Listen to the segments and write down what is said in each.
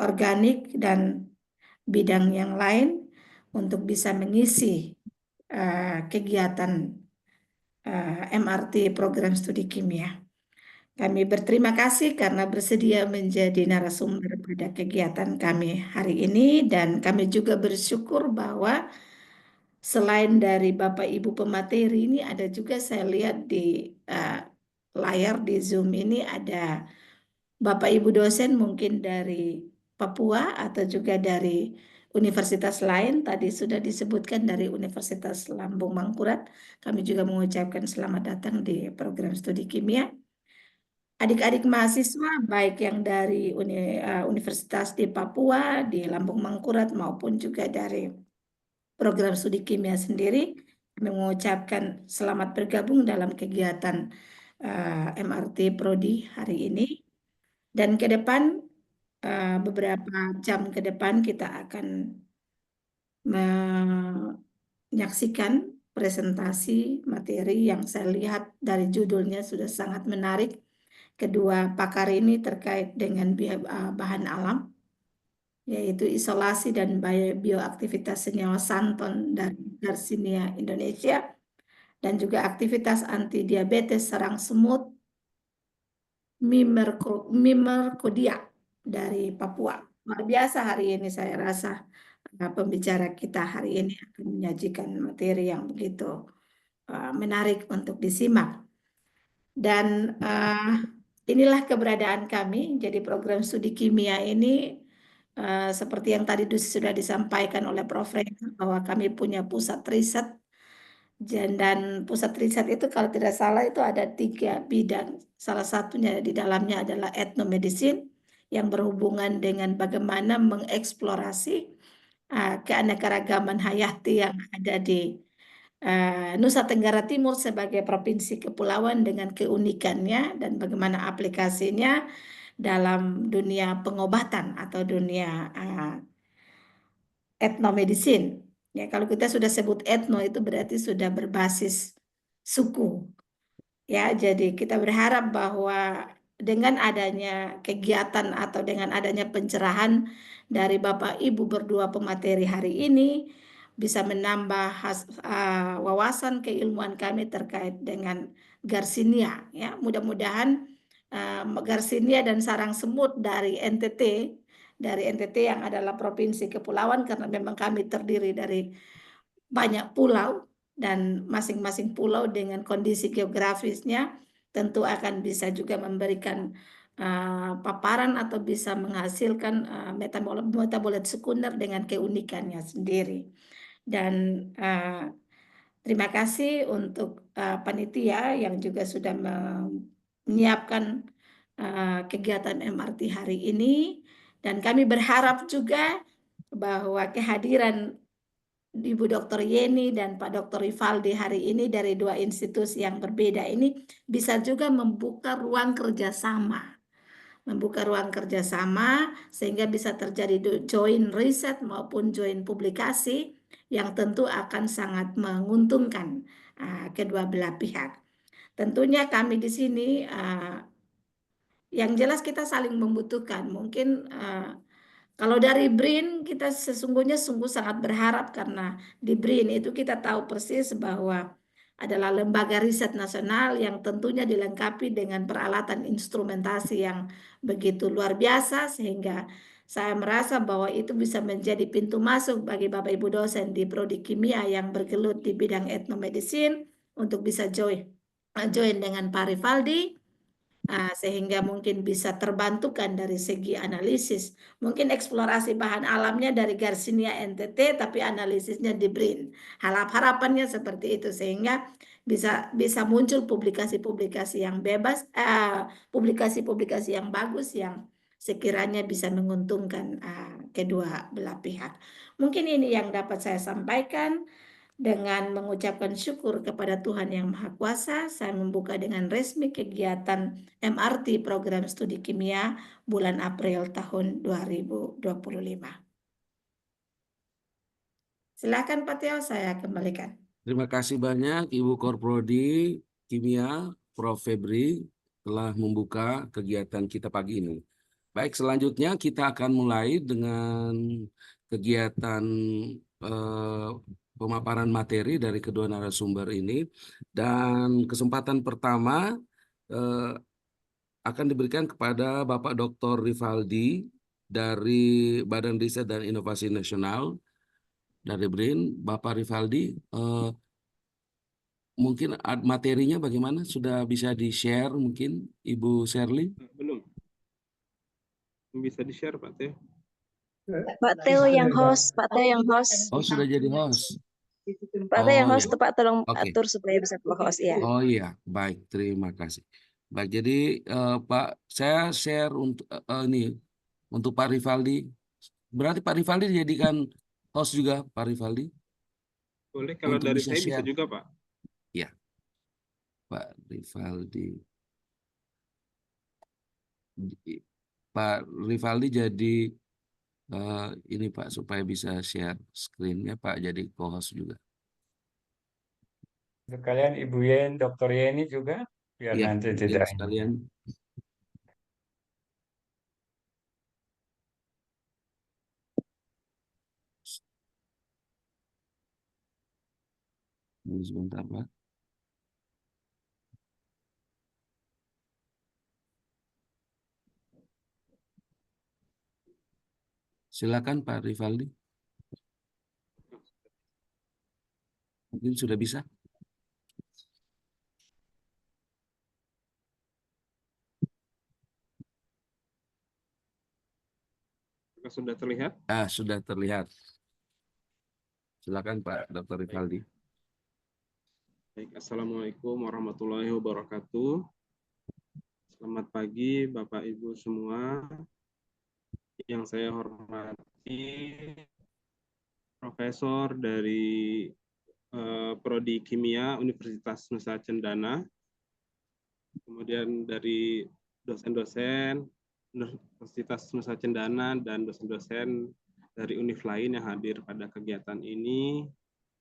organik dan bidang yang lain untuk bisa mengisi kegiatan MRT program studi kimia. Kami berterima kasih karena bersedia menjadi narasumber pada kegiatan kami hari ini dan kami juga bersyukur bahwa selain dari Bapak Ibu pemateri ini ada juga saya lihat di eh, layar di Zoom ini ada Bapak Ibu dosen mungkin dari Papua atau juga dari universitas lain. Tadi sudah disebutkan dari Universitas Lambung Mangkurat. Kami juga mengucapkan selamat datang di program studi kimia. Adik-adik mahasiswa baik yang dari universitas di Papua, di Lambung Mangkurat maupun juga dari program studi kimia sendiri, kami mengucapkan selamat bergabung dalam kegiatan MRT Prodi hari ini. Dan ke depan, beberapa jam ke depan kita akan menyaksikan presentasi materi yang saya lihat dari judulnya sudah sangat menarik. Kedua pakar ini terkait dengan bahan alam, yaitu isolasi dan bioaktivitas senyawa santon dari Garcinia Indonesia, dan juga aktivitas anti diabetes serang semut Mimercodia dari Papua. Luar biasa hari ini saya rasa pembicara kita hari ini akan menyajikan materi yang begitu menarik untuk disimak. Dan inilah keberadaan kami. Jadi program studi kimia ini seperti yang tadi sudah disampaikan oleh Prof. Reynard bahwa kami punya pusat riset. Dan pusat riset itu kalau tidak salah itu ada 3 bidang. Salah satunya di dalamnya adalah etnomedicine yang berhubungan dengan bagaimana mengeksplorasi keanekaragaman hayati yang ada di Nusa Tenggara Timur sebagai provinsi kepulauan dengan keunikannya dan bagaimana aplikasinya dalam dunia pengobatan atau dunia etnomedicine. Ya, kalau kita sudah sebut etno itu berarti sudah berbasis suku. Ya, jadi kita berharap bahwa dengan adanya kegiatan atau dengan adanya pencerahan dari Bapak Ibu berdua pemateri hari ini bisa menambah wawasan keilmuan kami terkait dengan Garcinia. Ya, mudah-mudahan Garcinia dan sarang semut dari NTT yang adalah provinsi kepulauan karena memang kami terdiri dari banyak pulau dan masing-masing pulau dengan kondisi geografisnya tentu akan bisa juga memberikan paparan atau bisa menghasilkan metabolit sekunder dengan keunikannya sendiri. Dan terima kasih untuk panitia yang juga sudah menyiapkan kegiatan MRT hari ini. Dan kami berharap juga bahwa kehadiran Ibu Dr. Yeni dan Pak Dr. Rivaldi hari ini dari 2 institusi yang berbeda ini bisa juga membuka ruang kerjasama sehingga bisa terjadi joint riset maupun joint publikasi yang tentu akan sangat menguntungkan kedua belah pihak. Tentunya kami di sini yang jelas kita saling membutuhkan. Mungkin kalau dari BRIN kita sesungguhnya sungguh sangat berharap karena di BRIN itu kita tahu persis bahwa adalah lembaga riset nasional yang tentunya dilengkapi dengan peralatan instrumentasi yang begitu luar biasa sehingga saya merasa bahwa itu bisa menjadi pintu masuk bagi Bapak Ibu dosen di Prodi Kimia yang bergelut di bidang etnomedicine untuk bisa join dengan Pak Rivaldi. Sehingga mungkin bisa terbantukan dari segi analisis. Mungkin eksplorasi bahan alamnya dari Garcinia NTT, tapi analisisnya di BRIN. Harapannya seperti itu, sehingga bisa bisa muncul publikasi-publikasi yang bebas, publikasi-publikasi yang bagus yang sekiranya bisa menguntungkan kedua belah pihak. Mungkin ini yang dapat saya sampaikan. Dengan mengucapkan syukur kepada Tuhan Yang Maha Kuasa, saya membuka dengan resmi kegiatan MRT Program Studi Kimia bulan April tahun 2025. Silakan Pak Teo, saya kembalikan. Terima kasih banyak Ibu Korprodi Kimia, Prof. Febri telah membuka kegiatan kita pagi ini. Baik, selanjutnya kita akan mulai dengan kegiatan eh, pemaparan materi dari kedua narasumber ini. Dan kesempatan pertama eh, akan diberikan kepada Bapak Dr. Rivaldi dari Badan Riset dan Inovasi Nasional dari BRIN. Bapak Rivaldi, mungkin materinya bagaimana? Sudah bisa di-share mungkin, Ibu Shirley? Belum. Bisa di-share, Pak Teo. Pak Teo yang host, Pak Teo yang host. Oh, sudah jadi host. Pak Teo yang Oh, host ya. tuh Pak, tolong Oke. atur supaya bisa host ya. Oh iya, baik, terima kasih. Baik, jadi Pak, saya share untuk ini untuk Pak Rivaldi. Berarti Pak Rivaldi dijadikan host juga, Pak Rivaldi, Boleh, kalau untuk dari bisa saya bisa share. juga, Pak. Ya, Pak Rivaldi. Pak Rivaldi jadi ini Pak supaya bisa share screen-nya Pak jadi co-host juga. Sekalian Ibu Yen, Dokter Yeni juga, biar Ya, nanti mungkin tidak. sekalian. Ini sebentar Pak. Silakan Pak Rivaldi. Mungkin sudah bisa. Apakah sudah terlihat? Sudah terlihat. Silakan Pak Dr. Rivaldi. Baik, Assalamualaikum warahmatullahi wabarakatuh. Selamat pagi, Bapak Ibu semua. Yang saya hormati Profesor dari Prodi Kimia Universitas Nusa Cendana, kemudian dari dosen-dosen Universitas Nusa Cendana dan dosen-dosen dari univ lain yang hadir pada kegiatan ini.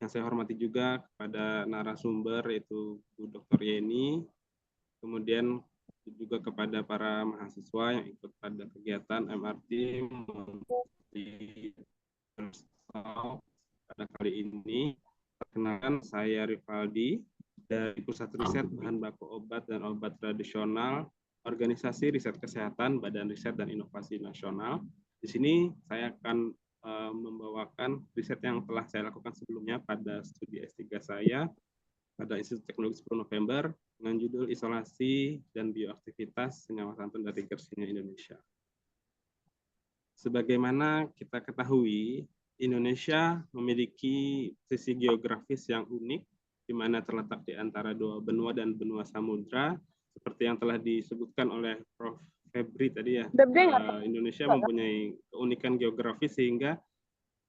Yang saya hormati juga kepada narasumber yaitu Bu Dr. Yeni, kemudian juga kepada para mahasiswa yang ikut pada kegiatan MRT pada kali ini. Perkenalkan, saya Rivaldi dari Pusat Riset Bahan Baku Obat dan Obat Tradisional, Organisasi Riset Kesehatan Badan Riset dan Inovasi Nasional. Di sini saya akan membawakan riset yang telah saya lakukan sebelumnya pada studi S3 saya pada Institut Teknologi 10 November dengan judul Isolasi dan Bioaktivitas Senyawa Santan dari Yersinia Indonesia. Sebagaimana kita ketahui, Indonesia memiliki sisi geografis yang unik, di mana terletak di antara dua benua dan benua samudra, seperti yang telah disebutkan oleh Prof. Febri tadi ya. Indonesia mempunyai keunikan geografis sehingga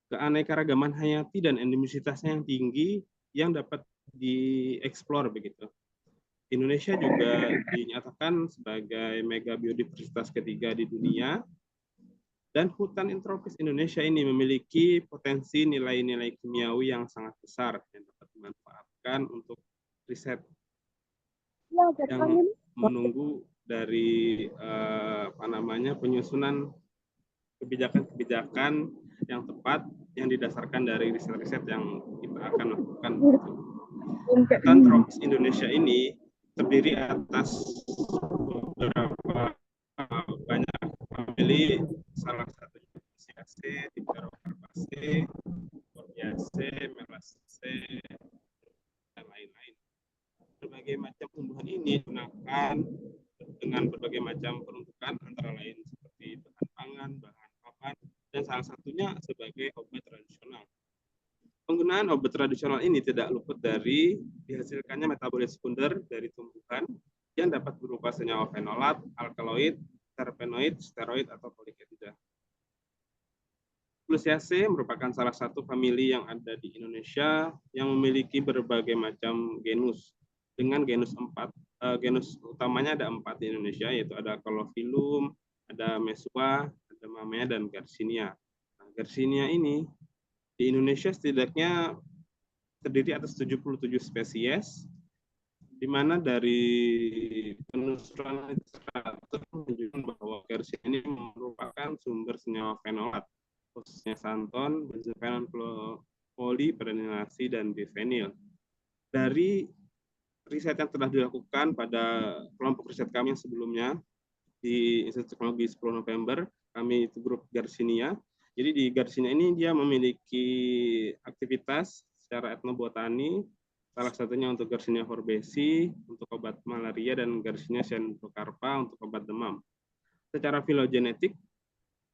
keanekaragaman hayati dan endemisitasnya yang tinggi yang dapat dieksplor begitu. Indonesia juga dinyatakan sebagai mega biodiversitas ketiga di dunia. Dan hutan intropis Indonesia ini memiliki potensi nilai-nilai kimiawi yang sangat besar yang dapat dimanfaatkan untuk riset yang menunggu dari penyusunan kebijakan-kebijakan yang tepat yang didasarkan dari riset-riset yang kita akan lakukan. Hutan tropis Indonesia ini terdiri atas beberapa banyak famili, salah satunya Physaceae, Dipterocarpaceae, Corbiaceae, Melaceae, dan lain-lain. Berbagai macam tumbuhan ini digunakan dengan berbagai macam peruntukan, antara lain seperti bahan pangan, bahan pakan, dan salah satunya sebagai obat tradisional. Penggunaan obat tradisional ini tidak luput dari dihasilkannya metabolit sekunder dari tumbuhan yang dapat berupa senyawa fenolat, alkaloid, terpenoid, steroid, atau poliketida. Flusiaceae merupakan salah satu famili yang ada di Indonesia yang memiliki berbagai macam genus. Dengan genus genus utamanya ada 4 di Indonesia, yaitu ada Colophilum, ada Mesua, ada Mamea, dan Garcinia. Nah, Garcinia ini di Indonesia setidaknya terdiri atas 77 spesies, di mana dari penelusuran literatur menunjukkan bahwa Garcinia ini menemukan sumber senyawa fenolat, khususnya santon, benzofenon poliperenilasi, dan bifenil. Dari riset yang telah dilakukan pada kelompok riset kami yang sebelumnya di Institut Teknologi 10 November, kami itu grup Garcinia. Jadi di Garcinia ini dia memiliki aktivitas secara etnobotani, salah satunya untuk Garcinia forbesi untuk obat malaria dan Garcinia cyanidocarbon untuk obat demam. Secara filogenetik,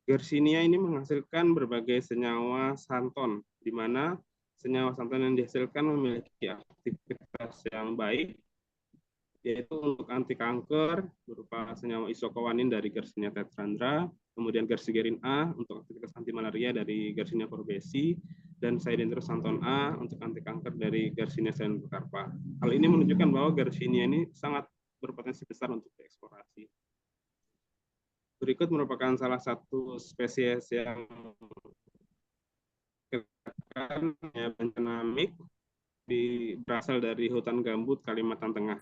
Garcinia ini menghasilkan berbagai senyawa santon, di mana senyawa santon yang dihasilkan memiliki aktivitas yang baik, yaitu untuk anti kanker berupa senyawa isokowanin dari Garcinia tetrandra, kemudian garsigerin A untuk aktivitas anti malaria dari Garcinia forbesi, dan Cydentrosanton A untuk anti kanker dari Garcinia cyanidocarbon. Hal ini menunjukkan bahwa Garcinia ini sangat berpotensi besar untuk dieksplorasi. Berikut merupakan salah satu spesies yang bencana mik berasal dari hutan gambut Kalimantan Tengah.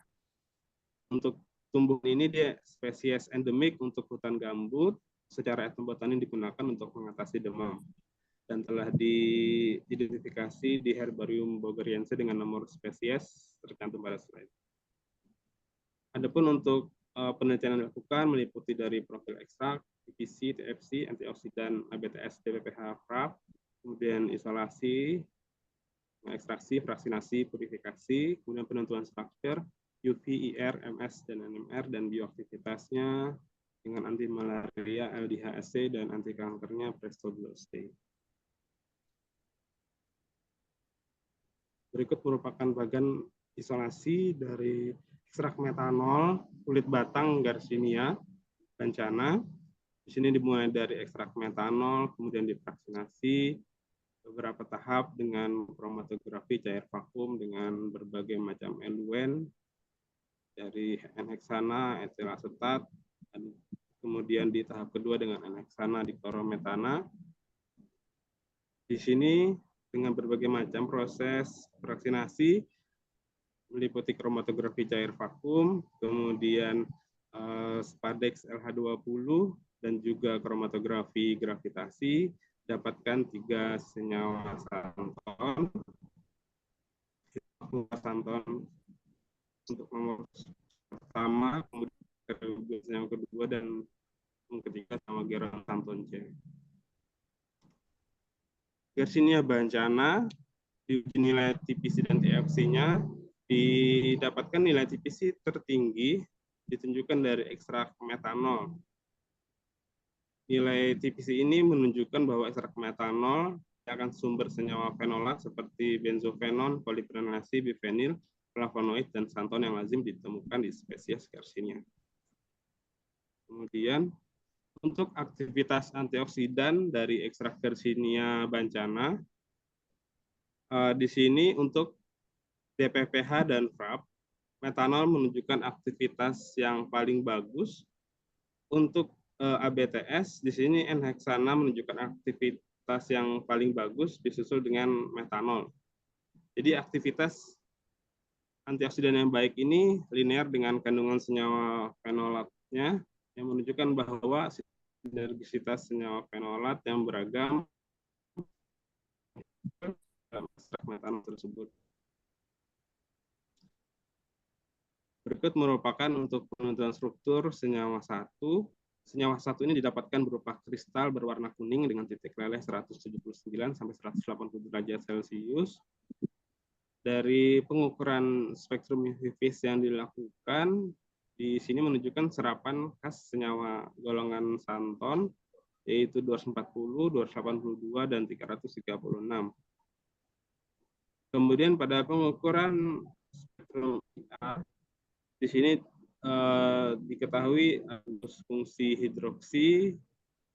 Untuk tumbuhan ini dia spesies endemik untuk hutan gambut, secara etnobotani digunakan untuk mengatasi demam dan telah diidentifikasi di Herbarium Bogeriense dengan nomor spesies tercantum pada slide. Adapun untuk penelitian yang dilakukan meliputi dari profil ekstrak, TPC, TFC, antioksidan, ABTS, DPPH, FRAP, kemudian isolasi, ekstraksi, fraksinasi, purifikasi, kemudian penentuan struktur, UV, IR, MS, dan NMR, dan bioaktivitasnya dengan anti malaria, LDHSC, dan anti kankernya Prestogloste. Berikut merupakan bagian isolasi dari ekstrak metanol kulit batang Garcinia bancana. Di sini dimulai dari ekstrak metanol, kemudian difraksinasi beberapa tahap dengan kromatografi cair vakum dengan berbagai macam eluen, dari N-heksana, etil asetat, kemudian di tahap kedua dengan N-heksana diklorometana. Di sini dengan berbagai macam proses fraksinasi meliputi kromatografi cair vakum, kemudian Spadex LH20 dan juga kromatografi gravitasi, dapatkan 3 senyawa santon untuk nomor pertama, kemudian yang kedua, dan yang ketiga sama Geron santon C. Garcinia bancana diuji nilai TPC dan TFC-nya, didapatkan nilai TPC tertinggi ditunjukkan dari ekstrak metanol. Nilai TPC ini menunjukkan bahwa ekstrak metanol akan sumber senyawa fenolat seperti benzofenon, poliperenilasi, bifenil, flavonoid, dan santon yang lazim ditemukan di spesies Garcinia. Kemudian untuk aktivitas antioksidan dari ekstrak Garcinia bancana, di sini untuk DPPH dan FRAP, metanol menunjukkan aktivitas yang paling bagus. Untuk ABTS, di sini N-heksana menunjukkan aktivitas yang paling bagus disusul dengan metanol. Jadi aktivitas antioksidan yang baik ini linear dengan kandungan senyawa fenolatnya, yang menunjukkan bahwa sinergisitas senyawa fenolat yang beragam dalam ekstrak metanol tersebut. Berikut merupakan untuk penentuan struktur senyawa 1. Senyawa 1 ini didapatkan berupa kristal berwarna kuning dengan titik leleh 179 sampai 180 derajat Celcius. Dari pengukuran spektrum UV-vis yang dilakukan, di sini menunjukkan serapan khas senyawa golongan santon, yaitu 240, 282, dan 336. Kemudian pada pengukuran spektrum IR, di sini diketahui fungsi hidroksi,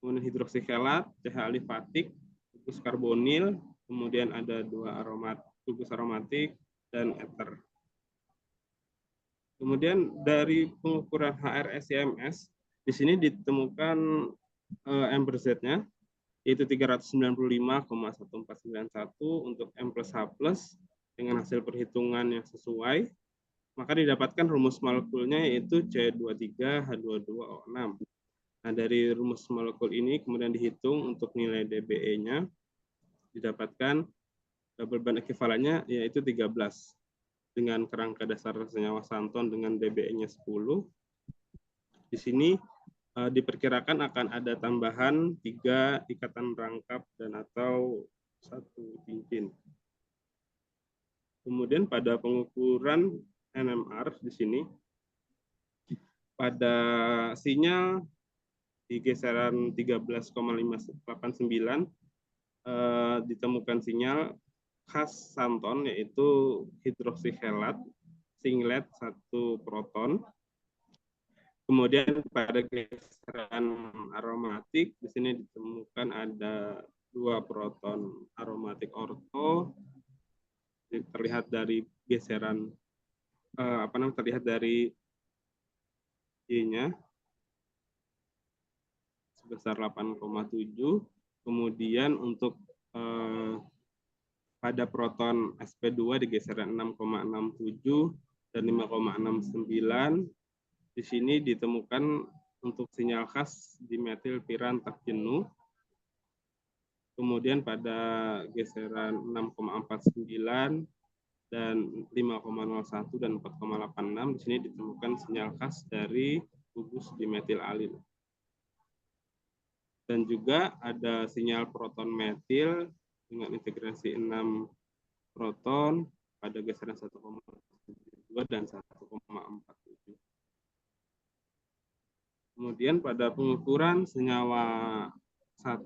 kemudian hidroksihelat, CH alifatik, gugus karbonil, kemudian ada 2 gugus aromatik, dan ether. Kemudian dari pengukuran HRSCMS, di sini ditemukan M/Z-nya, yaitu 395,1491 untuk M+H+ dengan hasil perhitungan yang sesuai. Maka didapatkan rumus molekulnya yaitu C23H22O6. Nah, dari rumus molekul ini kemudian dihitung untuk nilai dBe-nya, didapatkan double bond ekivalennya yaitu 13 dengan kerangka dasar senyawa santon dengan dBe-nya 10. Di sini diperkirakan akan ada tambahan 3 ikatan rangkap dan atau 1 cincin. Kemudian pada pengukuran NMR di sini, pada sinyal di geseran 13,589 ditemukan sinyal khas santon yaitu hidroksihelat singlet 1 proton. Kemudian pada geseran aromatik di sini ditemukan ada 2 proton aromatik orto. Terlihat dari geseran terlihat dari Y-nya sebesar 8,7. Kemudian untuk pada proton sp2 di geseran 6,67 dan 5,69. Di sini ditemukan untuk sinyal khas dimetil pirantak jenuh. Kemudian pada geseran 6,49 dan 5,01 dan 4,86 di sini ditemukan sinyal khas dari gugus dimetil alil. Dan juga ada sinyal proton metil dengan integrasi 6 proton pada geseran 1,72 dan 1,47. Kemudian pada pengukuran senyawa 1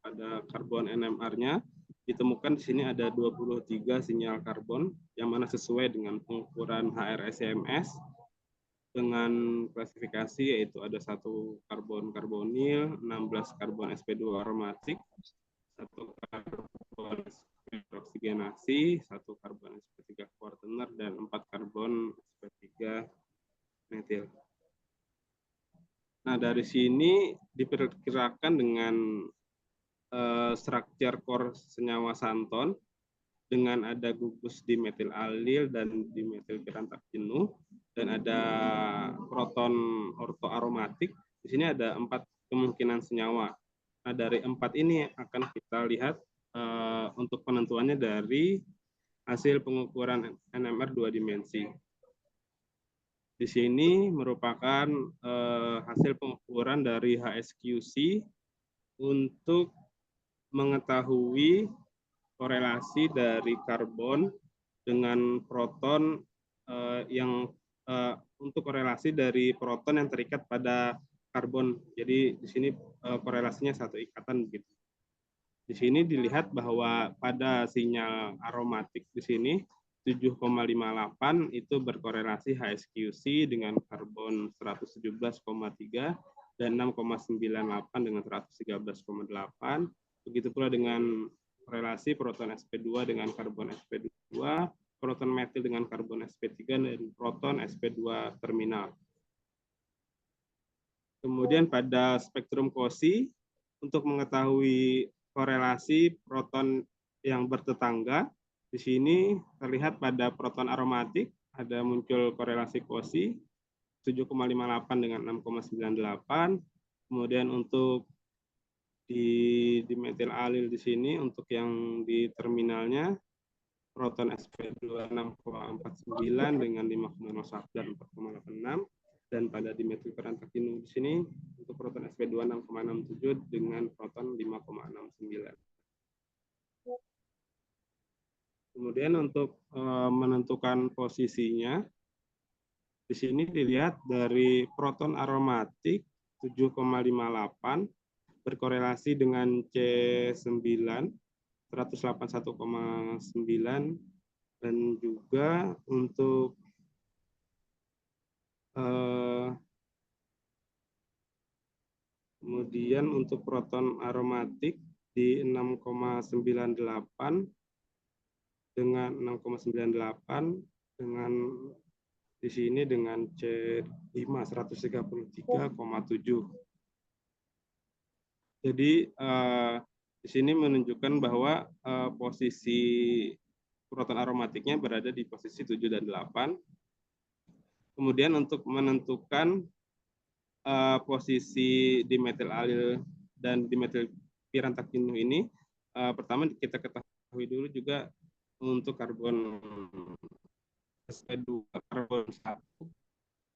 pada karbon NMR-nya ditemukan di sini ada 23 sinyal karbon yang mana sesuai dengan pengukuran HRSCMS dengan klasifikasi yaitu ada 1 karbon karbonil, 16 karbon sp2 aromatik, 1 karbon oksigenasi, 1 karbon sp3 kuartener dan 4 karbon sp3 metil. Nah, dari sini diperkirakan dengan struktur core senyawa santon dengan ada gugus dimetil alil dan dimetil pirantak jenuh dan ada proton ortoaromatik. Di sini ada 4 kemungkinan senyawa. Nah, dari 4 ini akan kita lihat untuk penentuannya dari hasil pengukuran NMR 2 dimensi. Di sini merupakan hasil pengukuran dari HSQC untuk mengetahui korelasi dari karbon dengan proton untuk korelasi dari proton yang terikat pada karbon. Jadi di sini korelasinya 1 ikatan begitu. Di sini dilihat bahwa pada sinyal aromatik di sini 7,58 itu berkorelasi HSQC dengan karbon 117,3 dan 6,98 dengan 113,8. Begitu pula dengan relasi proton sp2 dengan karbon sp2, proton metil dengan karbon sp3 dan proton sp2 terminal. Kemudian pada spektrum Cauchy untuk mengetahui korelasi proton yang bertetangga, di sini terlihat pada proton aromatik ada muncul korelasi Cauchy 7,58 dengan 6,98. Kemudian untuk di metil alil di sini untuk yang di terminalnya proton sp2 6,49 dengan 5,01 dan 4,86 dan pada dimetil pirantak jenuh di sini untuk proton sp2 6,67 dengan proton 5,69. Kemudian untuk menentukan posisinya di sini dilihat dari proton aromatik 7,58 berkorelasi dengan C9 181,9 dan juga untuk kemudian untuk proton aromatik di 6,98 dengan 6,98 dengan di sini dengan C5 133,7. Jadi di sini menunjukkan bahwa posisi proton aromatiknya berada di posisi 7 dan 8. Kemudian untuk menentukan posisi dimetil alil dan dimetil pirantak jenuh ini, pertama kita ketahui dulu juga untuk karbon sp2 karbon 1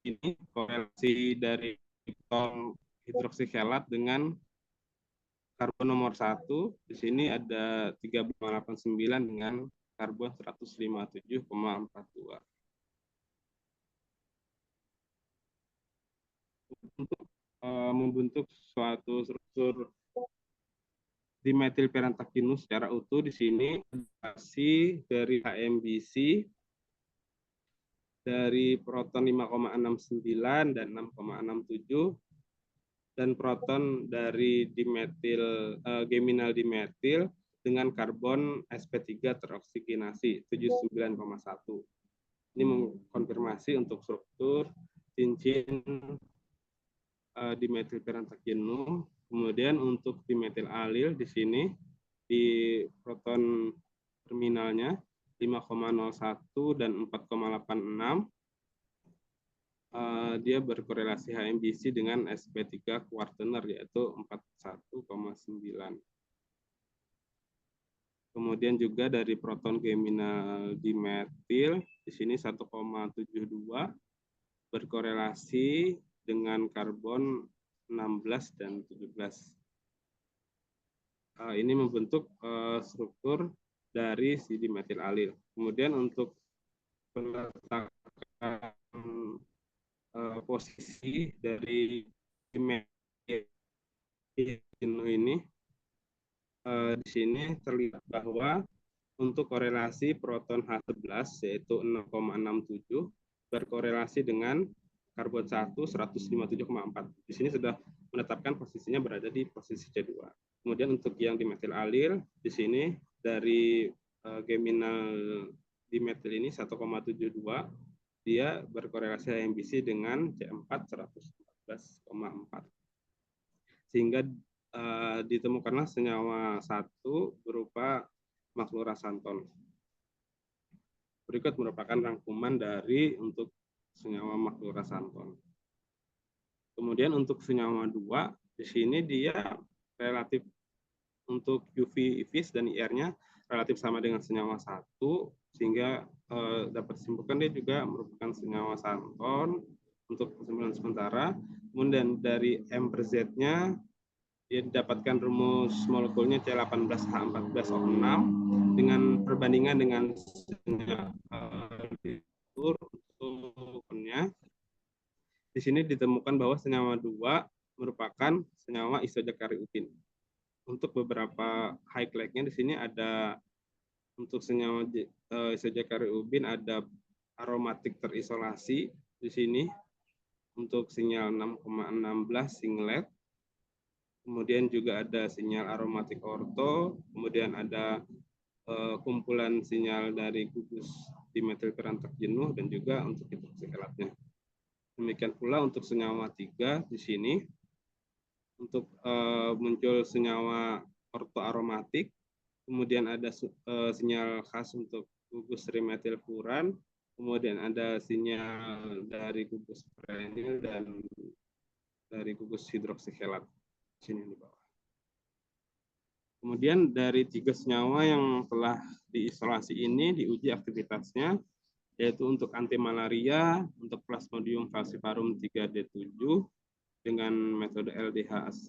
ini korelasi dari tol hidroksikelat dengan karbon nomor 1 di sini ada 3,89 dengan karbon 157,42. Untuk membentuk suatu struktur dimetil pirantak jenuh secara utuh di sini masih dari HMBC dari proton 5,69 dan 6,67 dan proton dari dimetil geminal dimetil dengan karbon sp3 teroksigenasi 79,1. Ini mengkonfirmasi untuk struktur cincin dimetil pirantak jenuh. Kemudian untuk dimetil alil di sini di proton terminalnya 5,01 dan 4,86. Dia berkorelasi HMBC dengan sp3 kuartener yaitu 41,9. Kemudian juga dari proton geminal dimetil di sini 1,72 berkorelasi dengan karbon 16 dan 17. Ini membentuk struktur dari si dimetil alil. Kemudian untuk peletakan posisi dari dimetil jenuh ini di sini terlihat bahwa untuk korelasi proton H11 yaitu 6,67 berkorelasi dengan karbon 1 157,4. Di sini sudah menetapkan posisinya berada di posisi C2. Kemudian untuk yang dimetil alil di sini dari geminal dimetil ini 1,72 dia berkorelasi HMBC dengan C4 114,4. Sehingga ditemukanlah senyawa satu berupa maklurasanton. Berikut merupakan rangkuman dari untuk senyawa maklurasanton. Kemudian untuk senyawa 2, di sini dia relatif untuk UV, IVIS, dan IR-nya relatif sama dengan senyawa 1, sehingga dapat disimpulkan dia juga merupakan senyawa santon untuk kesimpulan sementara. Kemudian dari M per Z-nya dia didapatkan rumus molekulnya C18H14O6 dengan perbandingan dengan untuknya. Di sini ditemukan bahwa senyawa 2 merupakan senyawa isojakariubin. Untuk beberapa highlight-nya di sini ada untuk senyawa isojakariubin ada aromatik terisolasi di sini untuk sinyal 6,16 singlet. Kemudian juga ada sinyal aromatik orto, kemudian ada kumpulan sinyal dari gugus dimetil pirantak jenuh dan juga untuk hidroksikelatnya. Demikian pula untuk senyawa 3 di sini untuk muncul senyawa ortoaromatik, kemudian ada sinyal khas untuk gugus trimetil furan, kemudian ada sinyal dari gugus prenil dan dari gugus hidroksikelat sini di bawah. Kemudian dari 3 senyawa yang telah diisolasi ini diuji aktivitasnya, yaitu untuk anti malaria, untuk Plasmodium falciparum 3D7 dengan metode LDH-AC.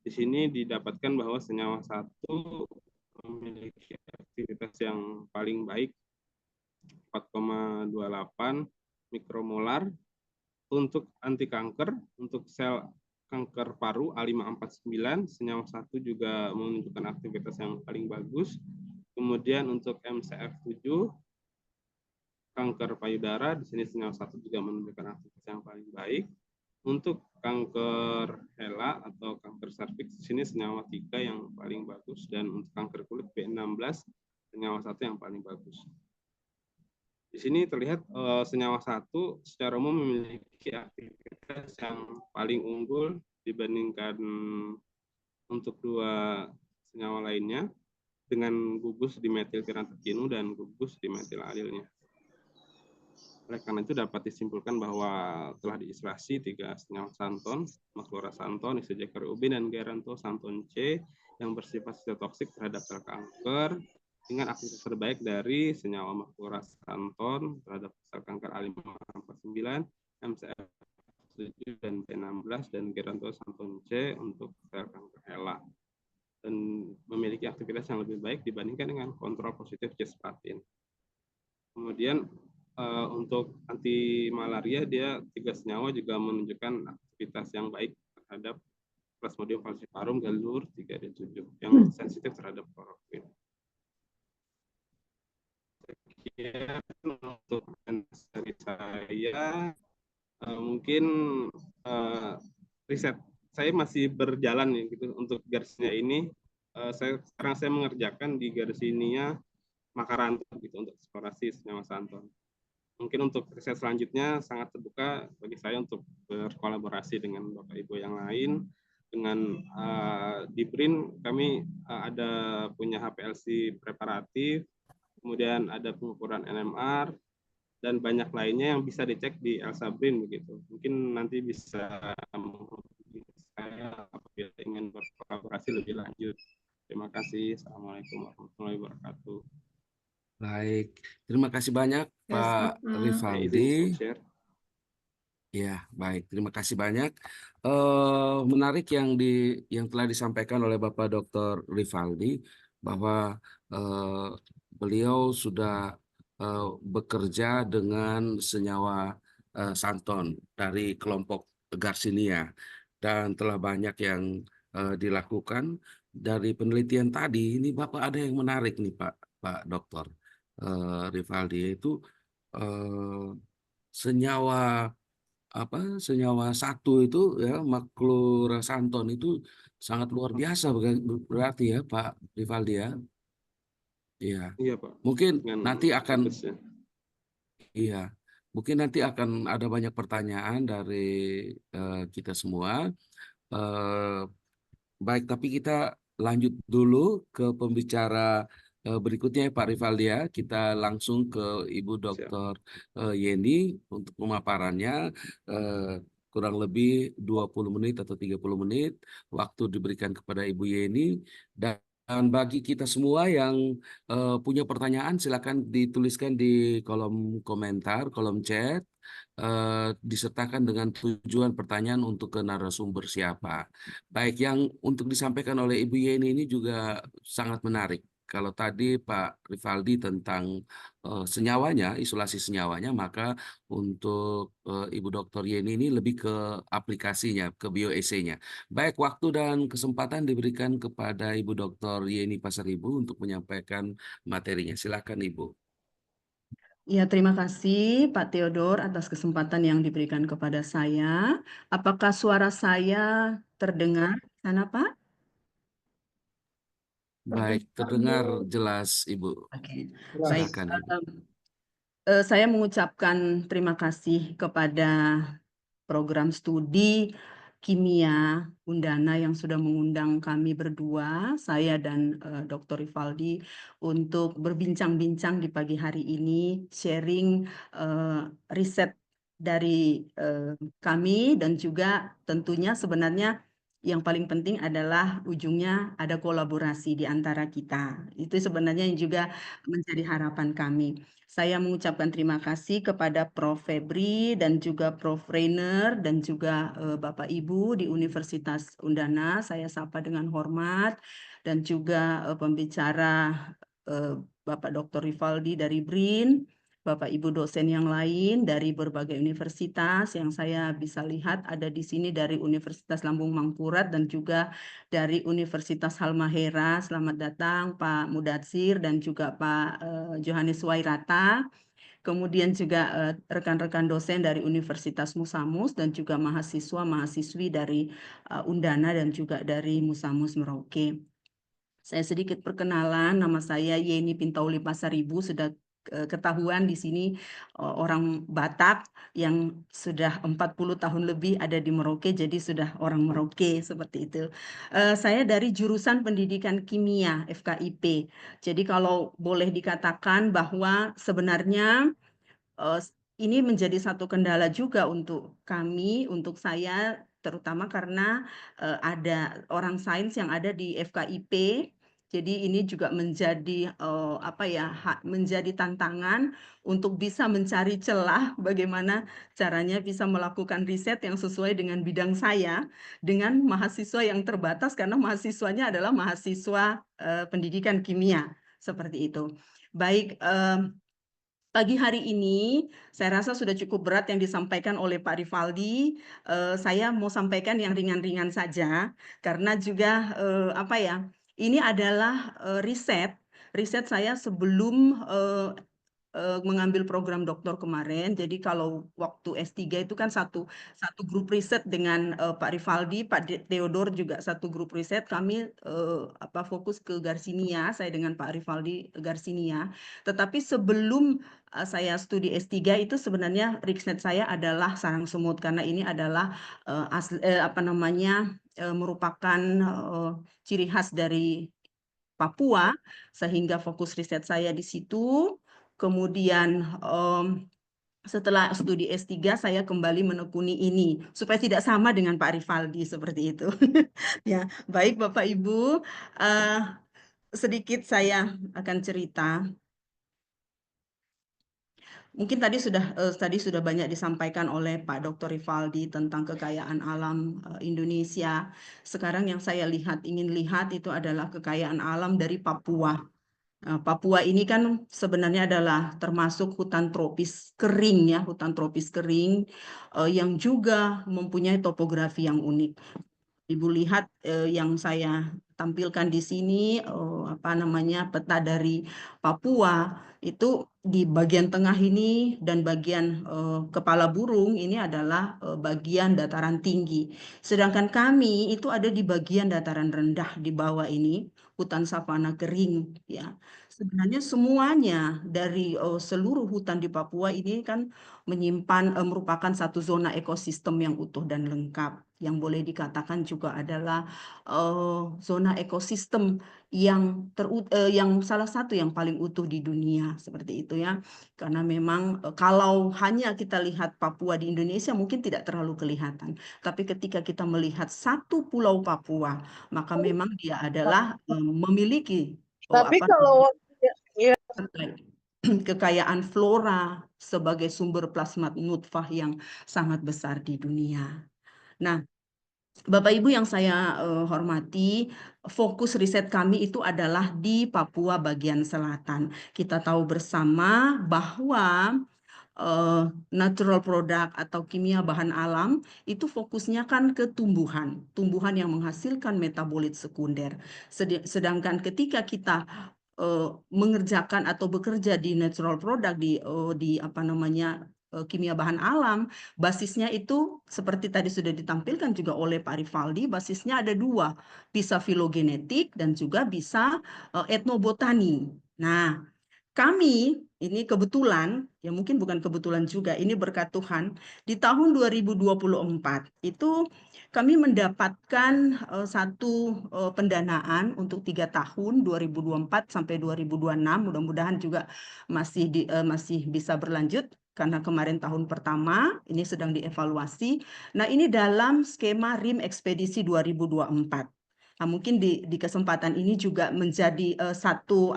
Di sini didapatkan bahwa senyawa 1 memiliki aktivitas yang paling baik 4,28 mikromolar. Untuk anti kanker, untuk sel kanker paru A549, senyawa 1 juga menunjukkan aktivitas yang paling bagus. Kemudian untuk MCF7, kanker payudara, di sini senyawa 1 juga menunjukkan aktivitas yang paling baik. Untuk kanker hela atau kanker serviks, di sini senyawa 3 yang paling bagus, dan untuk kanker kulit B16, senyawa 1 yang paling bagus. Di sini terlihat senyawa 1 secara umum memiliki aktivitas yang paling unggul dibandingkan untuk 2 senyawa lainnya dengan gugus dimetil pirantak jenuh dan gugus dimetil alilnya. Oleh karena itu dapat disimpulkan bahwa telah diisolasi 3 senyawa santon, maklorasanton, isojakarubin, dan gerantosanton C yang bersifat sitotoksik terhadap sel kanker dengan aktivitas terbaik dari senyawa maklorasanton terhadap sel kanker A549, MCF7 dan B16, dan gerantosanton C untuk sel kanker HeLa, dan memiliki aktivitas yang lebih baik dibandingkan dengan kontrol positif cisplatin. Kemudian untuk anti malaria dia 3 senyawa juga menunjukkan aktivitas yang baik terhadap Plasmodium falciparum galur 3 dan 7 yang sensitif terhadap kloroquine. Sekian untuk dari saya. Mungkin riset saya masih berjalan nih gitu untuk garisnya ini. Sekarang saya mengerjakan di garis ininya Makaranto gitu untuk eksplorasi senyawa santon. Mungkin untuk riset selanjutnya sangat terbuka bagi saya untuk berkolaborasi dengan Bapak Ibu yang lain. Dengan di BRIN kami ada punya HPLC preparatif, kemudian ada pengukuran NMR, dan banyak lainnya yang bisa dicek di ELSA BRIN begitu. Mungkin nanti bisa menghubungi saya apabila ingin berkolaborasi lebih lanjut. Terima kasih. Assalamualaikum warahmatullahi wabarakatuh. Baik, terima kasih banyak Ya, Pak sama. Rivaldi. Share. Ya, baik. Terima kasih banyak. Menarik yang telah disampaikan oleh Bapak Dr. Rivaldi bahwa beliau sudah bekerja dengan senyawa santon dari kelompok Garcinia dan telah banyak yang dilakukan dari penelitian tadi. Ini Bapak ada yang menarik nih Pak Dr. Rivaldi, yaitu senyawa senyawa satu itu ya, maklorasanton itu sangat luar biasa berarti ya Pak Rivaldi ya. Iya. Iya Pak. Mungkin Dengan nanti akan bagusnya. iya. Mungkin nanti akan ada banyak pertanyaan dari kita semua. Eh, Baik, tapi kita lanjut dulu ke pembicara berikutnya ya Pak Rivaldi ya. Kita langsung ke Ibu Siap. Dr. Yeni untuk pemaparannya. Kurang lebih 20 menit atau 30 menit waktu diberikan kepada Ibu Yeni. Dan bagi kita semua yang punya pertanyaan silakan dituliskan di kolom komentar, kolom chat. Disertakan dengan tujuan pertanyaan untuk ke narasumber siapa. Baik, yang untuk disampaikan oleh Ibu Yeni ini juga sangat menarik. Kalau tadi Pak Rivaldi tentang senyawanya, isolasi senyawanya, maka untuk Ibu Dr. Yeni ini lebih ke aplikasinya, ke bioessay-nya. Baik, waktu dan kesempatan diberikan kepada Ibu Dr. Yeni Pasaribu untuk menyampaikan materinya. Silakan Ibu. Ya, terima kasih Pak Theodor atas kesempatan yang diberikan kepada saya. Apakah suara saya terdengar di sana, Pak? Baik, terdengar jelas Ibu. Oke, baik. Silakan Ibu. Saya mengucapkan terima kasih kepada program studi kimia Undana yang sudah mengundang kami berdua, saya dan Dr. Rivaldi, untuk berbincang-bincang di pagi hari ini, sharing riset dari kami, dan juga tentunya sebenarnya yang paling penting adalah ujungnya ada kolaborasi di antara kita. Itu sebenarnya yang juga menjadi harapan kami. Saya mengucapkan terima kasih kepada Prof. Febri dan juga Prof. Rainer dan juga Bapak Ibu di Universitas Undana. Saya sapa dengan hormat, dan juga pembicara Bapak Dr. Rivaldi dari BRIN, Bapak Ibu dosen yang lain dari berbagai universitas yang saya bisa lihat ada di sini dari Universitas Lambung Mangkurat dan juga dari Universitas Halmahera. Selamat datang Pak Mudatsir dan juga Pak Johannes Wairata. Kemudian juga rekan-rekan dosen dari Universitas Musamus dan juga mahasiswa-mahasiswi dari Undana dan juga dari Musamus Merauke. Saya sedikit perkenalan, nama saya Yeni Pintauli Pasaribu, sudah ketahuan di sini orang Batak yang sudah 40 tahun lebih ada di Merauke, jadi sudah orang Merauke seperti itu. Saya dari jurusan Pendidikan Kimia FKIP. Jadi kalau boleh dikatakan bahwa sebenarnya ini menjadi satu kendala juga untuk kami, untuk saya, terutama karena ada orang sains yang ada di FKIP. Jadi ini juga menjadi menjadi tantangan untuk bisa mencari celah bagaimana caranya bisa melakukan riset yang sesuai dengan bidang saya dengan mahasiswa yang terbatas karena mahasiswanya adalah mahasiswa pendidikan kimia seperti itu. Baik. Pagi hari ini, saya rasa sudah cukup berat yang disampaikan oleh Pak Rivaldi. Saya mau sampaikan yang ringan-ringan saja, karena juga ini adalah riset saya sebelum mengambil program doktor kemarin. Jadi kalau waktu S3 itu kan satu grup riset dengan Pak Rivaldi, Pak Theodor juga satu grup riset. Kami fokus ke Garcinia, saya dengan Pak Rivaldi Garcinia. Tetapi sebelum saya studi S3 itu sebenarnya riset saya adalah sarang semut karena ini adalah merupakan ciri khas dari Papua, sehingga fokus riset saya di situ. Kemudian setelah studi S3 saya kembali menekuni ini supaya tidak sama dengan Pak Rivaldi seperti itu. Ya, baik Bapak Ibu, sedikit saya akan cerita. Mungkin tadi sudah banyak disampaikan oleh Pak Dr. Rivaldi tentang kekayaan alam Indonesia. Sekarang yang saya ingin lihat itu adalah kekayaan alam dari Papua. Papua ini kan sebenarnya adalah termasuk hutan tropis kering ya, hutan tropis kering yang juga mempunyai topografi yang unik. Ibu lihat yang saya tampilkan di sini peta dari Papua itu di bagian tengah ini dan bagian kepala burung ini adalah bagian dataran tinggi. Sedangkan kami itu ada di bagian dataran rendah di bawah ini, hutan savana kering ya. Sebenarnya semuanya dari seluruh hutan di Papua ini kan merupakan satu zona ekosistem yang utuh dan lengkap. Yang boleh dikatakan juga adalah zona ekosistem yang salah satu yang paling utuh di dunia seperti itu ya. Karena memang kalau hanya kita lihat Papua di Indonesia mungkin tidak terlalu kelihatan. Tapi ketika kita melihat satu pulau Papua, maka memang dia adalah memiliki kekayaan flora sebagai sumber plasma nutfah yang sangat besar di dunia. Nah, Bapak Ibu yang saya hormati, fokus riset kami itu adalah di Papua bagian selatan. Kita tahu bersama bahwa natural product atau kimia bahan alam itu fokusnya kan ke tumbuhan yang menghasilkan metabolit sekunder. Sedangkan ketika kita mengerjakan atau bekerja di natural product di kimia bahan alam, basisnya itu seperti tadi sudah ditampilkan juga oleh Pak Rivaldi, basisnya ada dua, bisa filogenetik dan juga bisa etnobotani. Nah, kami ini kebetulan, ya mungkin bukan kebetulan juga, ini berkat Tuhan, di tahun 2024 itu kami mendapatkan satu pendanaan untuk 3 tahun, 2024 sampai 2026, mudah-mudahan juga masih bisa berlanjut, karena kemarin tahun pertama, ini sedang dievaluasi. Nah ini dalam skema RIM Ekspedisi 2024. Nah, mungkin di kesempatan ini juga menjadi satu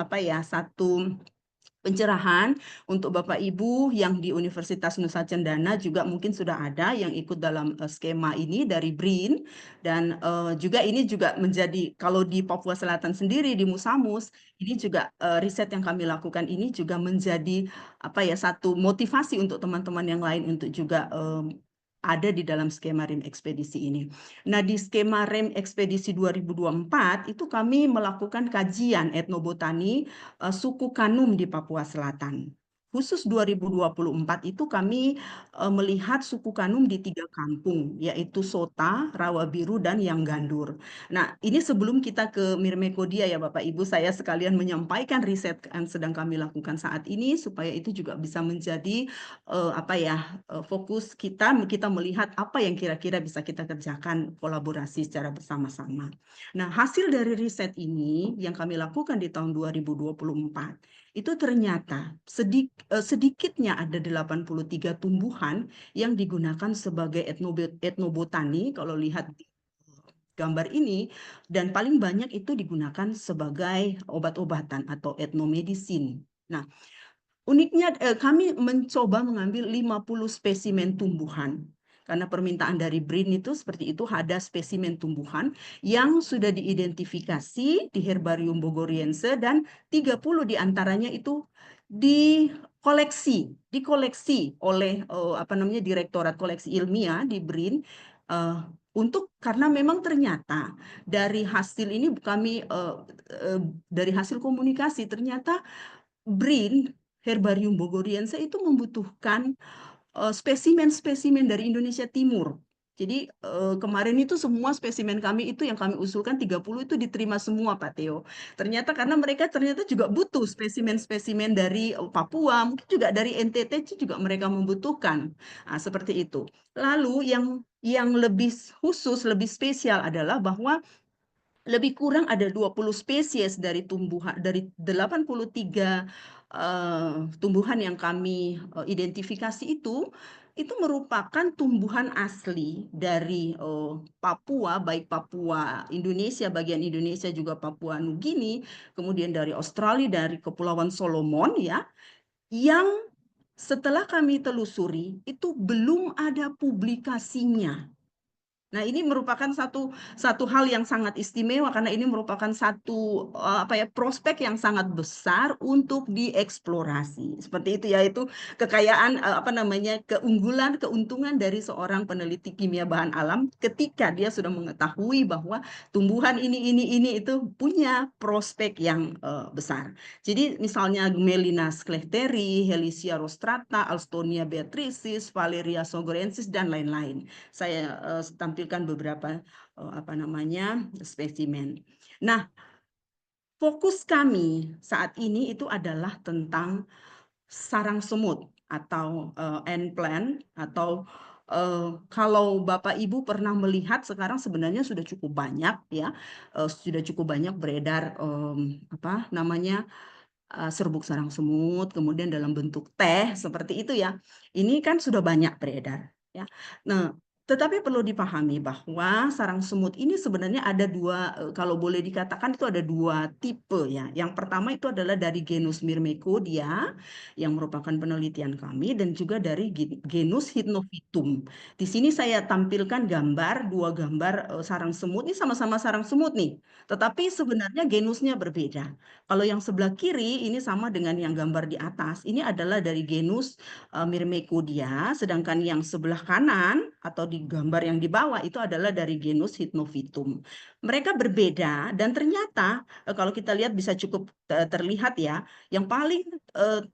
pencerahan untuk Bapak Ibu yang di Universitas Nusa Cendana juga mungkin sudah ada yang ikut dalam skema ini dari BRIN, dan juga ini juga menjadi, kalau di Papua Selatan sendiri di Musamus ini juga riset yang kami lakukan ini juga menjadi satu motivasi untuk teman-teman yang lain untuk juga ada di dalam skema RIM Ekspedisi ini. Nah, di skema RIM Ekspedisi 2024 itu kami melakukan kajian etnobotani suku Kanum di Papua Selatan. Khusus 2024 itu kami melihat suku Kanum di 3 kampung, yaitu Sota, Rawa Biru, dan Yanggandur. Nah, ini sebelum kita ke Mirmekodia ya Bapak Ibu, saya sekalian menyampaikan riset yang sedang kami lakukan saat ini, supaya itu juga bisa menjadi fokus kita melihat apa yang kira-kira bisa kita kerjakan kolaborasi secara bersama-sama. Nah, hasil dari riset ini yang kami lakukan di tahun 2024 itu ternyata sedikitnya ada 83 tumbuhan yang digunakan sebagai etnobotani kalau lihat di gambar ini, dan paling banyak itu digunakan sebagai obat-obatan atau etnomedicine. Nah, uniknya kami mencoba mengambil 50 spesimen tumbuhan. Karena permintaan dari BRIN itu seperti itu, ada spesimen tumbuhan yang sudah diidentifikasi di Herbarium Bogoriense, dan 30 diantaranya itu dikoleksi oleh Direktorat Koleksi Ilmiah di BRIN, karena memang ternyata dari hasil ini dari hasil komunikasi ternyata BRIN Herbarium Bogoriense itu membutuhkan spesimen-spesimen dari Indonesia Timur. Jadi kemarin itu semua spesimen kami itu yang kami usulkan 30 itu diterima semua, Pak Theo. Ternyata karena mereka ternyata juga butuh spesimen-spesimen dari Papua, mungkin juga dari NTT itu juga mereka membutuhkan. Nah, seperti itu. Lalu yang lebih khusus, lebih spesial adalah bahwa lebih kurang ada 20 spesies dari 83 tumbuhan yang kami identifikasi itu merupakan tumbuhan asli dari Papua, baik Papua Indonesia, bagian Indonesia juga Papua Nugini, kemudian dari Australia, dari Kepulauan Solomon ya, yang setelah kami telusuri itu belum ada publikasinya. Nah, ini merupakan satu hal yang sangat istimewa karena ini merupakan satu prospek yang sangat besar untuk dieksplorasi. Seperti itu, yaitu kekayaan keunggulan, keuntungan dari seorang peneliti kimia bahan alam ketika dia sudah mengetahui bahwa tumbuhan ini itu punya prospek yang besar. Jadi misalnya Melina sklechteri, Helicia rostrata, Alstonia beatricis, Valeria sogorensis dan lain-lain. Saya tampilkan beberapa spesimen. Nah, fokus kami saat ini itu adalah tentang sarang semut atau antplant, atau kalau Bapak Ibu pernah melihat sekarang sebenarnya sudah cukup banyak ya, sudah cukup banyak beredar serbuk sarang semut, kemudian dalam bentuk teh seperti itu ya. Ini kan sudah banyak beredar ya. Nah, tetapi perlu dipahami bahwa sarang semut ini sebenarnya ada dua, kalau boleh dikatakan itu ada dua tipe ya. Yang pertama itu adalah dari genus Myrmecodia yang merupakan penelitian kami, dan juga dari genus Hypnophytum. Di sini saya tampilkan dua gambar sarang semut. Ini sama-sama sarang semut nih, tetapi sebenarnya genusnya berbeda. Kalau yang sebelah kiri ini sama dengan yang gambar di atas. Ini adalah dari genus Myrmecodia, sedangkan yang sebelah kanan atau di gambar yang di bawah itu adalah dari genus Hypnophytum. Mereka berbeda, dan ternyata kalau kita lihat bisa cukup terlihat ya. Yang paling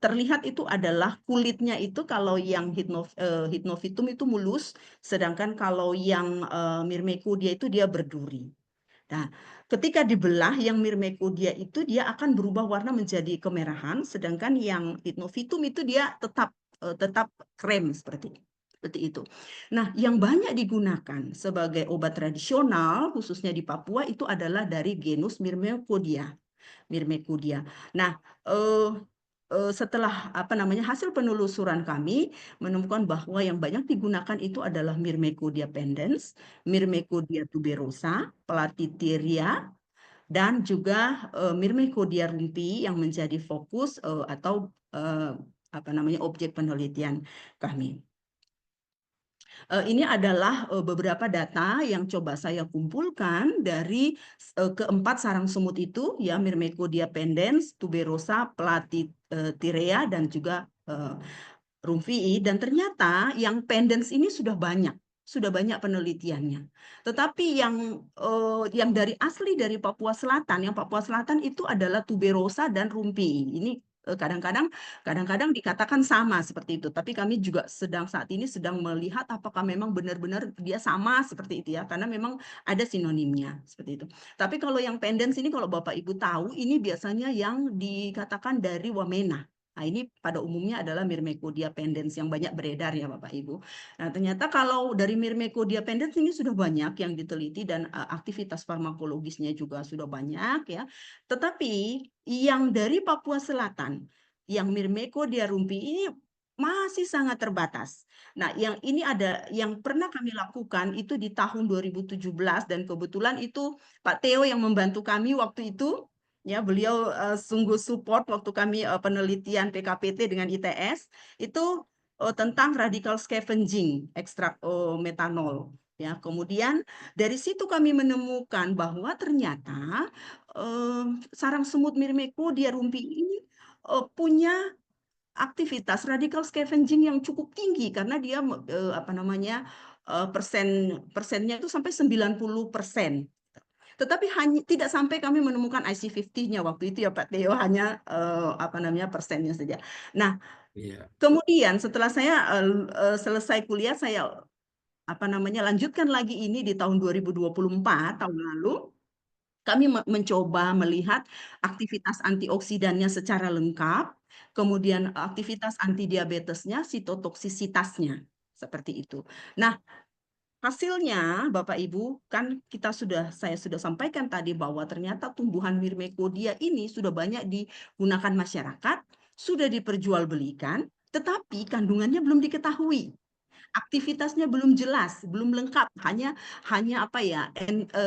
terlihat itu adalah kulitnya itu, kalau yang Hypnophytum itu mulus, sedangkan kalau yang Myrmecodia itu dia berduri. Nah, ketika dibelah yang Myrmecodia itu dia akan berubah warna menjadi kemerahan, sedangkan yang Hypnophytum itu dia tetap krem seperti itu. Nah, yang banyak digunakan sebagai obat tradisional khususnya di Papua itu adalah dari genus Myrmecodia. Nah, setelah hasil penelusuran kami menemukan bahwa yang banyak digunakan itu adalah Myrmecodia pendens, Myrmecodia tuberosa, Platiteria, dan juga Myrmecodia rumpi yang menjadi fokus atau objek penelitian kami. Ini adalah beberapa data yang coba saya kumpulkan dari keempat sarang semut itu, ya, Myrmecodia pendens, tuberosa, Platiteria, dan juga rumfii. Dan ternyata yang pendens ini sudah banyak penelitiannya. Tetapi yang dari asli dari Papua Selatan, yang Papua Selatan itu adalah tuberosa dan rumfii. Ini kadang-kadang dikatakan sama seperti itu, tapi kami juga saat ini sedang melihat apakah memang benar-benar dia sama seperti itu ya, karena memang ada sinonimnya seperti itu. Tapi kalau yang pendens ini, kalau Bapak Ibu tahu, ini biasanya yang dikatakan dari Wamena. Nah, ini pada umumnya adalah Myrmecodia pendens yang banyak beredar ya Bapak Ibu. Nah, ternyata kalau dari Myrmecodia pendens ini sudah banyak yang diteliti, dan aktivitas farmakologisnya juga sudah banyak ya. Tetapi yang dari Papua Selatan, yang Myrmecodia rumpi ini masih sangat terbatas. Nah, yang ini yang pernah kami lakukan itu di tahun 2017 dan kebetulan itu Pak Theo yang membantu kami waktu itu. Ya, beliau sungguh support waktu kami penelitian PKPT dengan ITS itu tentang radical scavenging ekstrak metanol. Ya, kemudian dari situ kami menemukan bahwa ternyata sarang semut Myrmecodia rumpi ini punya aktivitas radical scavenging yang cukup tinggi karena dia persennya itu sampai 90%. Tetapi hanya tidak sampai kami menemukan IC50-nya waktu itu ya Pak Theo, hanya persennya saja. Nah, Iya. kemudian setelah saya selesai kuliah, saya lanjutkan lagi ini di tahun 2024 tahun lalu. Kami mencoba melihat aktivitas antioksidannya secara lengkap, kemudian aktivitas antidiabetesnya, sitotoksisitasnya, seperti itu. Nah, hasilnya, Bapak Ibu, kan saya sudah sampaikan tadi bahwa ternyata tumbuhan Myrmecodia ini sudah banyak digunakan masyarakat, sudah diperjualbelikan, tetapi kandungannya belum diketahui. Aktivitasnya belum jelas, belum lengkap, hanya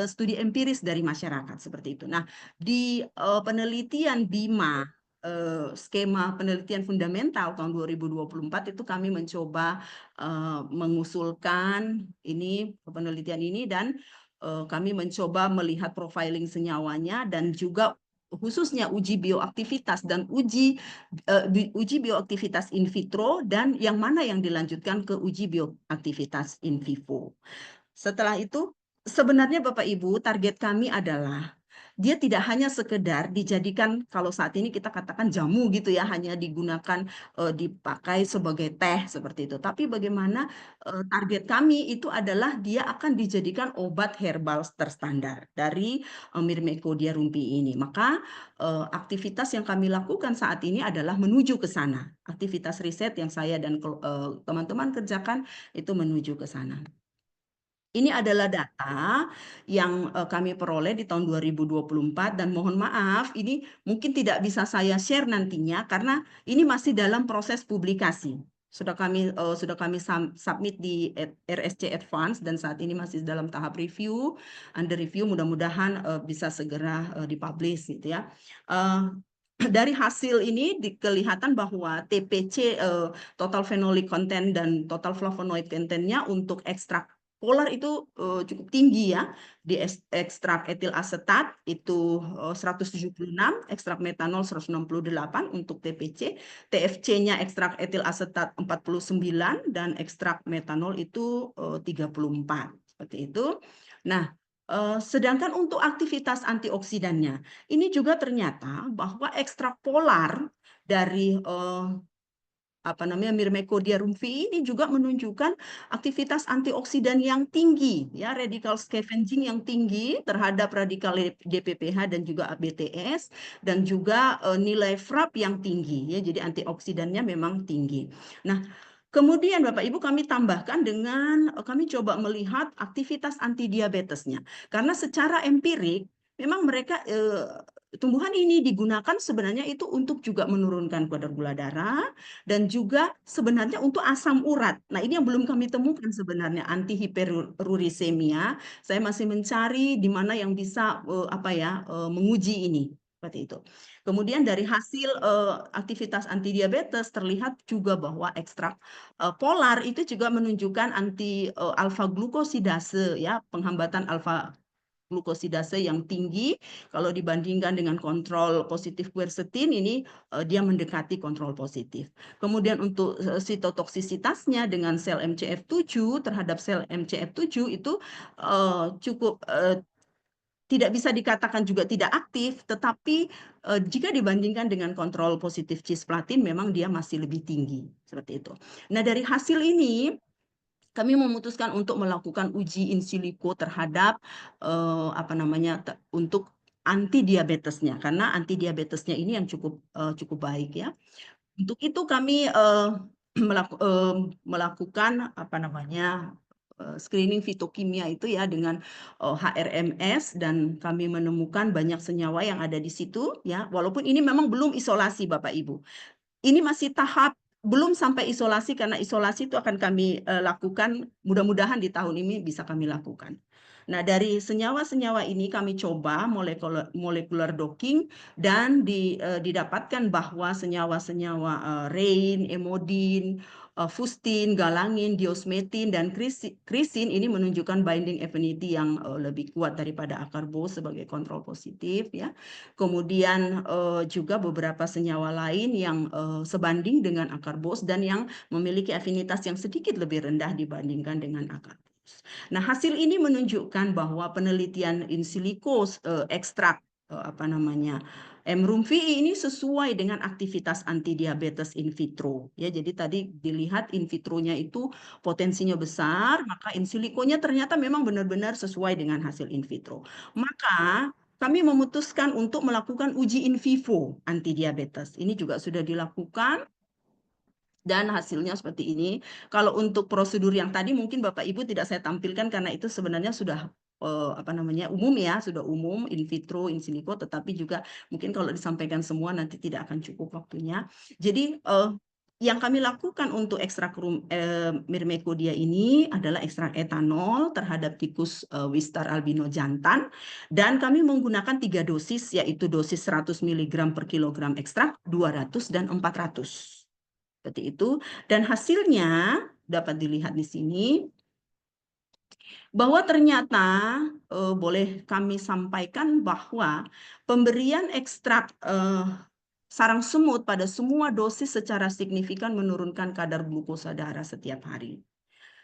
studi empiris dari masyarakat seperti itu. Nah, di penelitian BIMA, skema penelitian fundamental tahun 2024 itu kami mencoba mengusulkan penelitian ini dan kami mencoba melihat profiling senyawanya dan juga khususnya uji bioaktivitas dan uji bioaktivitas in vitro dan yang mana yang dilanjutkan ke uji bioaktivitas in vivo. Setelah itu, sebenarnya Bapak Ibu, target kami adalah dia tidak hanya sekedar dijadikan, kalau saat ini kita katakan jamu gitu ya, hanya digunakan dipakai sebagai teh seperti itu. Tapi bagaimana target kami itu adalah dia akan dijadikan obat herbal terstandar dari Myrmecodia rumpi ini. Maka aktivitas yang kami lakukan saat ini adalah menuju ke sana. Aktivitas riset yang saya dan teman-teman kerjakan itu menuju ke sana. Ini adalah data yang kami peroleh di tahun 2024 dan mohon maaf ini mungkin tidak bisa saya share nantinya karena ini masih dalam proses publikasi. Sudah kami submit di RSC Advance dan saat ini masih dalam tahap review, under review, mudah-mudahan bisa segera dipublish gitu ya. Dari hasil ini kelihatan bahwa TPC total phenolic content dan total flavonoid contentnya untuk ekstrak polar itu cukup tinggi ya. Di ekstrak etil asetat itu 176, ekstrak metanol 168 untuk TPC, TFC-nya ekstrak etil asetat 49 dan ekstrak metanol itu 34. Seperti itu. Nah, sedangkan untuk aktivitas antioksidannya, ini juga ternyata bahwa ekstrak polar dari Myrmecodia rumpi ini juga menunjukkan aktivitas antioksidan yang tinggi, ya, radical scavenging yang tinggi terhadap radikal DPPH dan juga ABTS dan juga nilai FRAP yang tinggi, ya. Jadi antioksidannya memang tinggi. Nah, kemudian Bapak Ibu kami tambahkan dengan kami coba melihat aktivitas antidiabetesnya. Karena secara empirik memang mereka tumbuhan ini digunakan sebenarnya itu untuk juga menurunkan kadar gula darah dan juga sebenarnya untuk asam urat. Nah, ini yang belum kami temukan sebenarnya antihiperurisemia. Saya masih mencari di mana yang bisa menguji ini. Seperti itu. Kemudian dari hasil aktivitas antidiabetes terlihat juga bahwa ekstrak polar itu juga menunjukkan anti alfa glukosidase, ya, penghambatan alfa glukosidase yang tinggi kalau dibandingkan dengan kontrol positif quercetin ini dia mendekati kontrol positif. Kemudian untuk sitotoksisitasnya dengan sel MCF7 terhadap sel MCF7 itu cukup tidak bisa dikatakan juga tidak aktif, tetapi jika dibandingkan dengan kontrol positif cisplatin memang dia masih lebih tinggi seperti itu. Nah, dari hasil ini kami memutuskan untuk melakukan uji in silico terhadap untuk antidiabetesnya karena antidiabetesnya ini yang cukup baik, ya. Untuk itu kami melakukan screening fitokimia itu ya dengan HRMS dan kami menemukan banyak senyawa yang ada di situ, ya. Walaupun ini memang belum isolasi Bapak Ibu. ini masih tahap belum sampai isolasi, karena isolasi itu akan kami lakukan, mudah-mudahan di tahun ini bisa kami lakukan. Nah, dari senyawa-senyawa ini kami coba molekular docking dan didapatkan bahwa senyawa-senyawa rein, emodin, fustin, galangin, diosmetin, dan krisin ini menunjukkan binding affinity yang lebih kuat daripada akarbos sebagai kontrol positif, ya. Kemudian juga beberapa senyawa lain yang sebanding dengan akarbos dan yang memiliki afinitas yang sedikit lebih rendah dibandingkan dengan akarbos. Nah, hasil ini menunjukkan bahwa penelitian in silico ekstrak M-Rumfi ini sesuai dengan aktivitas antidiabetes in vitro, ya. Jadi tadi dilihat in vitronya itu potensinya besar, maka in siliconya ternyata memang benar-benar sesuai dengan hasil in vitro. Maka kami memutuskan untuk melakukan uji in vivo antidiabetes. Ini juga sudah dilakukan dan hasilnya seperti ini. Kalau untuk prosedur yang tadi mungkin Bapak Ibu tidak saya tampilkan karena itu sebenarnya sudah umum, ya, sudah umum in vitro, in silico, tetapi juga mungkin kalau disampaikan semua nanti tidak akan cukup waktunya. Jadi yang kami lakukan untuk ekstrak Myrmecodia ini adalah ekstrak etanol terhadap tikus Wistar albino jantan, dan kami menggunakan 3 dosis, yaitu dosis 100 mg per kilogram ekstrak, 200 dan 400. Seperti itu. Dan hasilnya dapat dilihat di sini bahwa ternyata boleh kami sampaikan bahwa pemberian ekstrak sarang semut pada semua dosis secara signifikan menurunkan kadar glukosa darah setiap hari.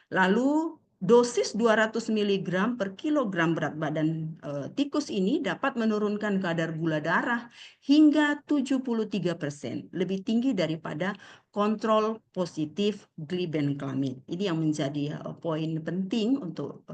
Lalu dosis 200 mg per kilogram berat badan tikus ini dapat menurunkan kadar gula darah hingga 73%, lebih tinggi daripada kontrol positif glibenclamide. Ini yang menjadi poin penting untuk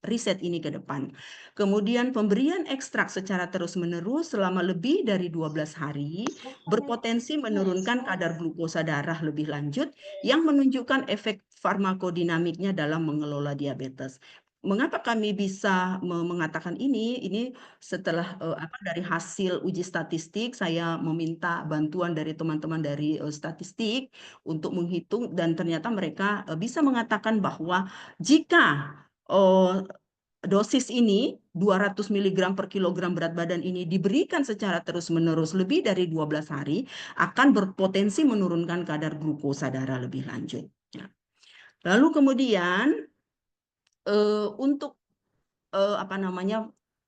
riset ini ke depan. Kemudian pemberian ekstrak secara terus-menerus selama lebih dari 12 hari berpotensi menurunkan kadar glukosa darah lebih lanjut yang menunjukkan efek farmakodinamiknya dalam mengelola diabetes. Mengapa kami bisa mengatakan ini? Ini setelah dari hasil uji statistik, saya meminta bantuan dari teman-teman dari statistik untuk menghitung, dan ternyata mereka bisa mengatakan bahwa jika dosis ini 200 mg per kilogram berat badan ini diberikan secara terus-menerus lebih dari 12 hari akan berpotensi menurunkan kadar glukosa darah lebih lanjut. Lalu kemudian untuk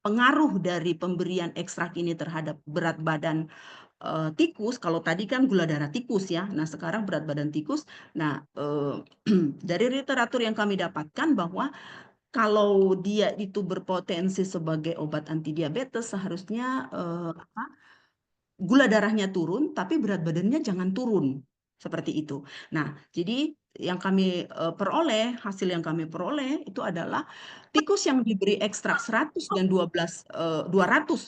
pengaruh dari pemberian ekstrak ini terhadap berat badan tikus, kalau tadi kan gula darah tikus, ya. Nah, sekarang berat badan tikus. Nah, dari literatur yang kami dapatkan bahwa kalau dia itu berpotensi sebagai obat antidiabetes, seharusnya gula darahnya turun, tapi berat badannya jangan turun. Seperti itu. Nah, jadi yang kami hasil yang kami peroleh itu adalah tikus yang diberi ekstrak 100 dan 200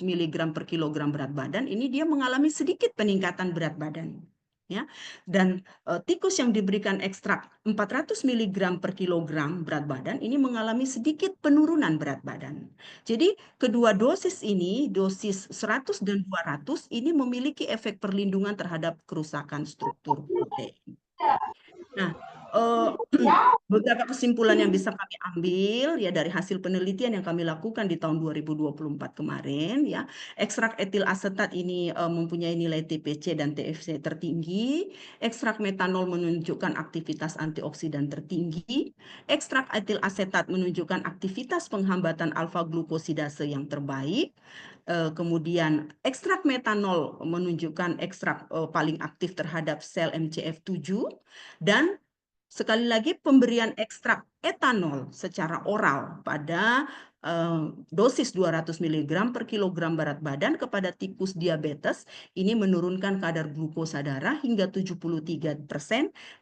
mg per kilogram berat badan, ini dia mengalami sedikit peningkatan berat badan. Ya, dan tikus yang diberikan ekstrak 400 mg per kilogram berat badan ini mengalami sedikit penurunan berat badan. Jadi kedua dosis ini, dosis 100 dan 200 ini memiliki efek perlindungan terhadap kerusakan struktur protein. Nah, beberapa kesimpulan yang bisa kami ambil, ya, dari hasil penelitian yang kami lakukan di tahun 2024 kemarin, ya, ekstrak etil asetat ini mempunyai nilai TPC dan TFC tertinggi, ekstrak metanol menunjukkan aktivitas antioksidan tertinggi, ekstrak etil asetat menunjukkan aktivitas penghambatan alfa glukosidase yang terbaik, kemudian ekstrak metanol menunjukkan ekstrak paling aktif terhadap sel MCF7, dan sekali lagi pemberian ekstrak etanol secara oral pada dosis 200 mg per kilogram berat badan kepada tikus diabetes ini menurunkan kadar glukosa darah hingga 73%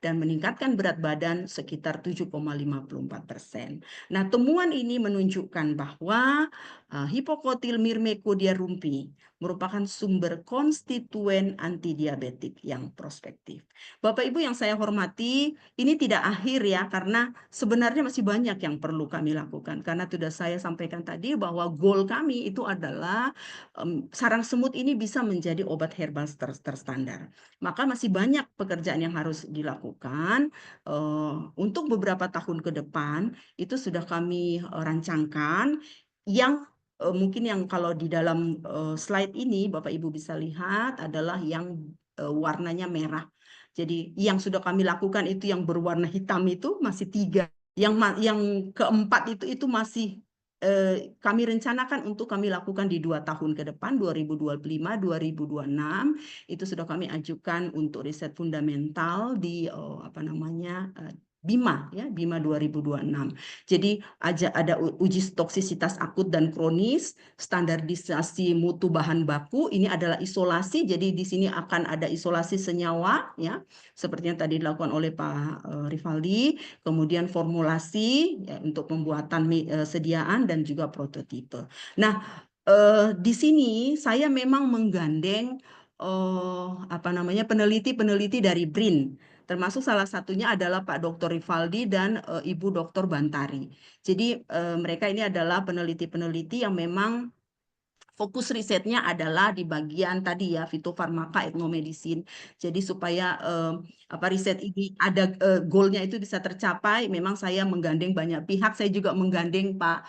dan meningkatkan berat badan sekitar 7,54%. Nah, temuan ini menunjukkan bahwa hipokotil Myrmecodia rumpi merupakan sumber konstituen antidiabetik yang prospektif. Bapak Ibu yang saya hormati, ini tidak akhir, ya, karena sebenarnya masih banyak yang perlu kami lakukan. Karena sudah saya sampaikan sampaikan tadi bahwa goal kami itu adalah sarang semut ini bisa menjadi obat herbal terstandar. Maka masih banyak pekerjaan yang harus dilakukan. Untuk beberapa tahun ke depan itu sudah kami rancangkan yang mungkin yang kalau di dalam slide ini Bapak Ibu bisa lihat adalah yang warnanya merah. Jadi yang sudah kami lakukan itu yang berwarna hitam itu masih 3. Yang keempat itu masih kami rencanakan untuk kami lakukan di 2 tahun ke depan, 2025, 2026. Itu sudah kami ajukan untuk riset fundamental di BIMA ya, BIMA 2026. Jadi ada uji toksisitas akut dan kronis, standarisasi mutu bahan baku, ini adalah isolasi. Jadi di sini akan ada isolasi senyawa ya, seperti yang tadi dilakukan oleh Pak Rivaldi, kemudian formulasi ya, untuk pembuatan sediaan dan juga prototipe. Nah, di sini saya memang menggandeng peneliti-peneliti dari BRIN, termasuk salah satunya adalah Pak Dr. Rivaldi dan Ibu Dr. Bantari. Jadi mereka ini adalah peneliti-peneliti yang memang fokus risetnya adalah di bagian tadi ya, fitofarmaka etnomedisin. Jadi supaya riset ini ada goalnya itu bisa tercapai, memang saya menggandeng banyak pihak. Saya juga menggandeng Pak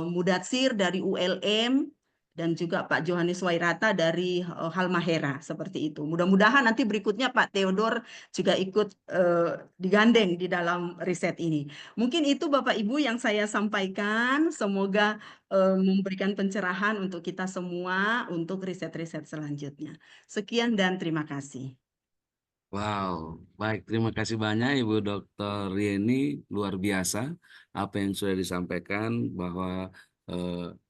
Mudatsir dari ULM dan juga Pak Johannes Wairata dari Halmahera, seperti itu. Mudah-mudahan nanti berikutnya Pak Theodor juga ikut digandeng di dalam riset ini. Mungkin itu Bapak Ibu yang saya sampaikan. Semoga memberikan pencerahan untuk kita semua untuk riset-riset selanjutnya. Sekian dan terima kasih. Wow, baik. Terima kasih banyak Ibu Dr. Yeni. Luar biasa apa yang sudah disampaikan bahwa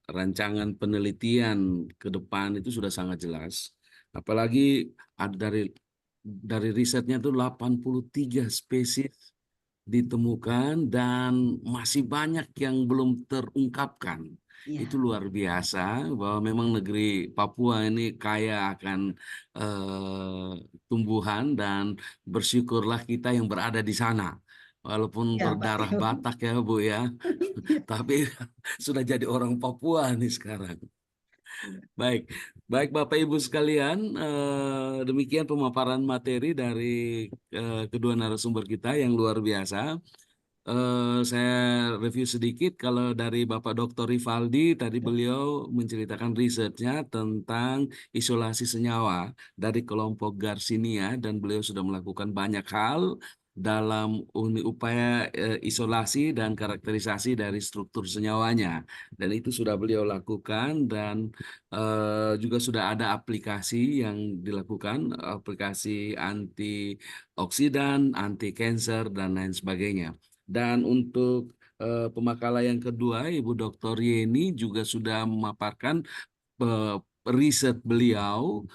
rancangan penelitian ke depan itu sudah sangat jelas. Apalagi dari risetnya itu 83 spesies ditemukan dan masih banyak yang belum terungkapkan. Ya. Itu luar biasa bahwa memang negeri Papua ini kaya akan tumbuhan dan bersyukurlah kita yang berada di sana. Walaupun Ya, Pak berdarah Theo. Batak ya Bu ya, tapi sudah jadi orang Papua nih sekarang. Baik, baik Bapak Ibu sekalian, demikian pemaparan materi dari kedua narasumber kita yang luar biasa. Saya review sedikit kalau dari Bapak Dr. Rivaldi, tadi beliau menceritakan risetnya tentang isolasi senyawa dari kelompok Garcinia dan beliau sudah melakukan banyak hal dalam upaya isolasi dan karakterisasi dari struktur senyawanya. Dan itu sudah beliau lakukan dan juga sudah ada aplikasi yang dilakukan, aplikasi antioksidan, anti cancer, dan lain sebagainya. Dan untuk pemakalan yang kedua, Ibu Dr. Yeni juga sudah memaparkan riset beliau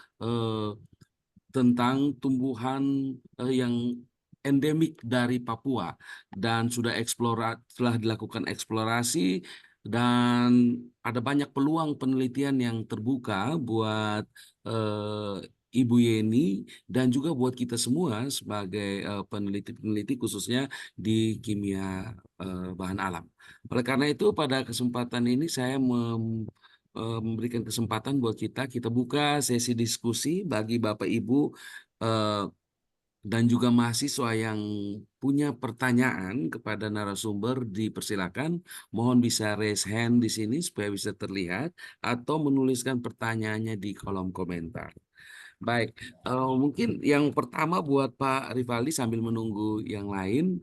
tentang tumbuhan yang endemik dari Papua dan telah dilakukan eksplorasi dan ada banyak peluang penelitian yang terbuka buat Ibu Yeni dan juga buat kita semua sebagai peneliti-peneliti khususnya di kimia bahan alam. Oleh karena itu pada kesempatan ini saya memberikan kesempatan buat kita buka sesi diskusi bagi Bapak Ibu dan juga mahasiswa yang punya pertanyaan kepada narasumber, dipersilakan. Mohon bisa raise hand di sini supaya bisa terlihat atau menuliskan pertanyaannya di kolom komentar. Baik, mungkin yang pertama buat Pak Rivaldi sambil menunggu yang lain.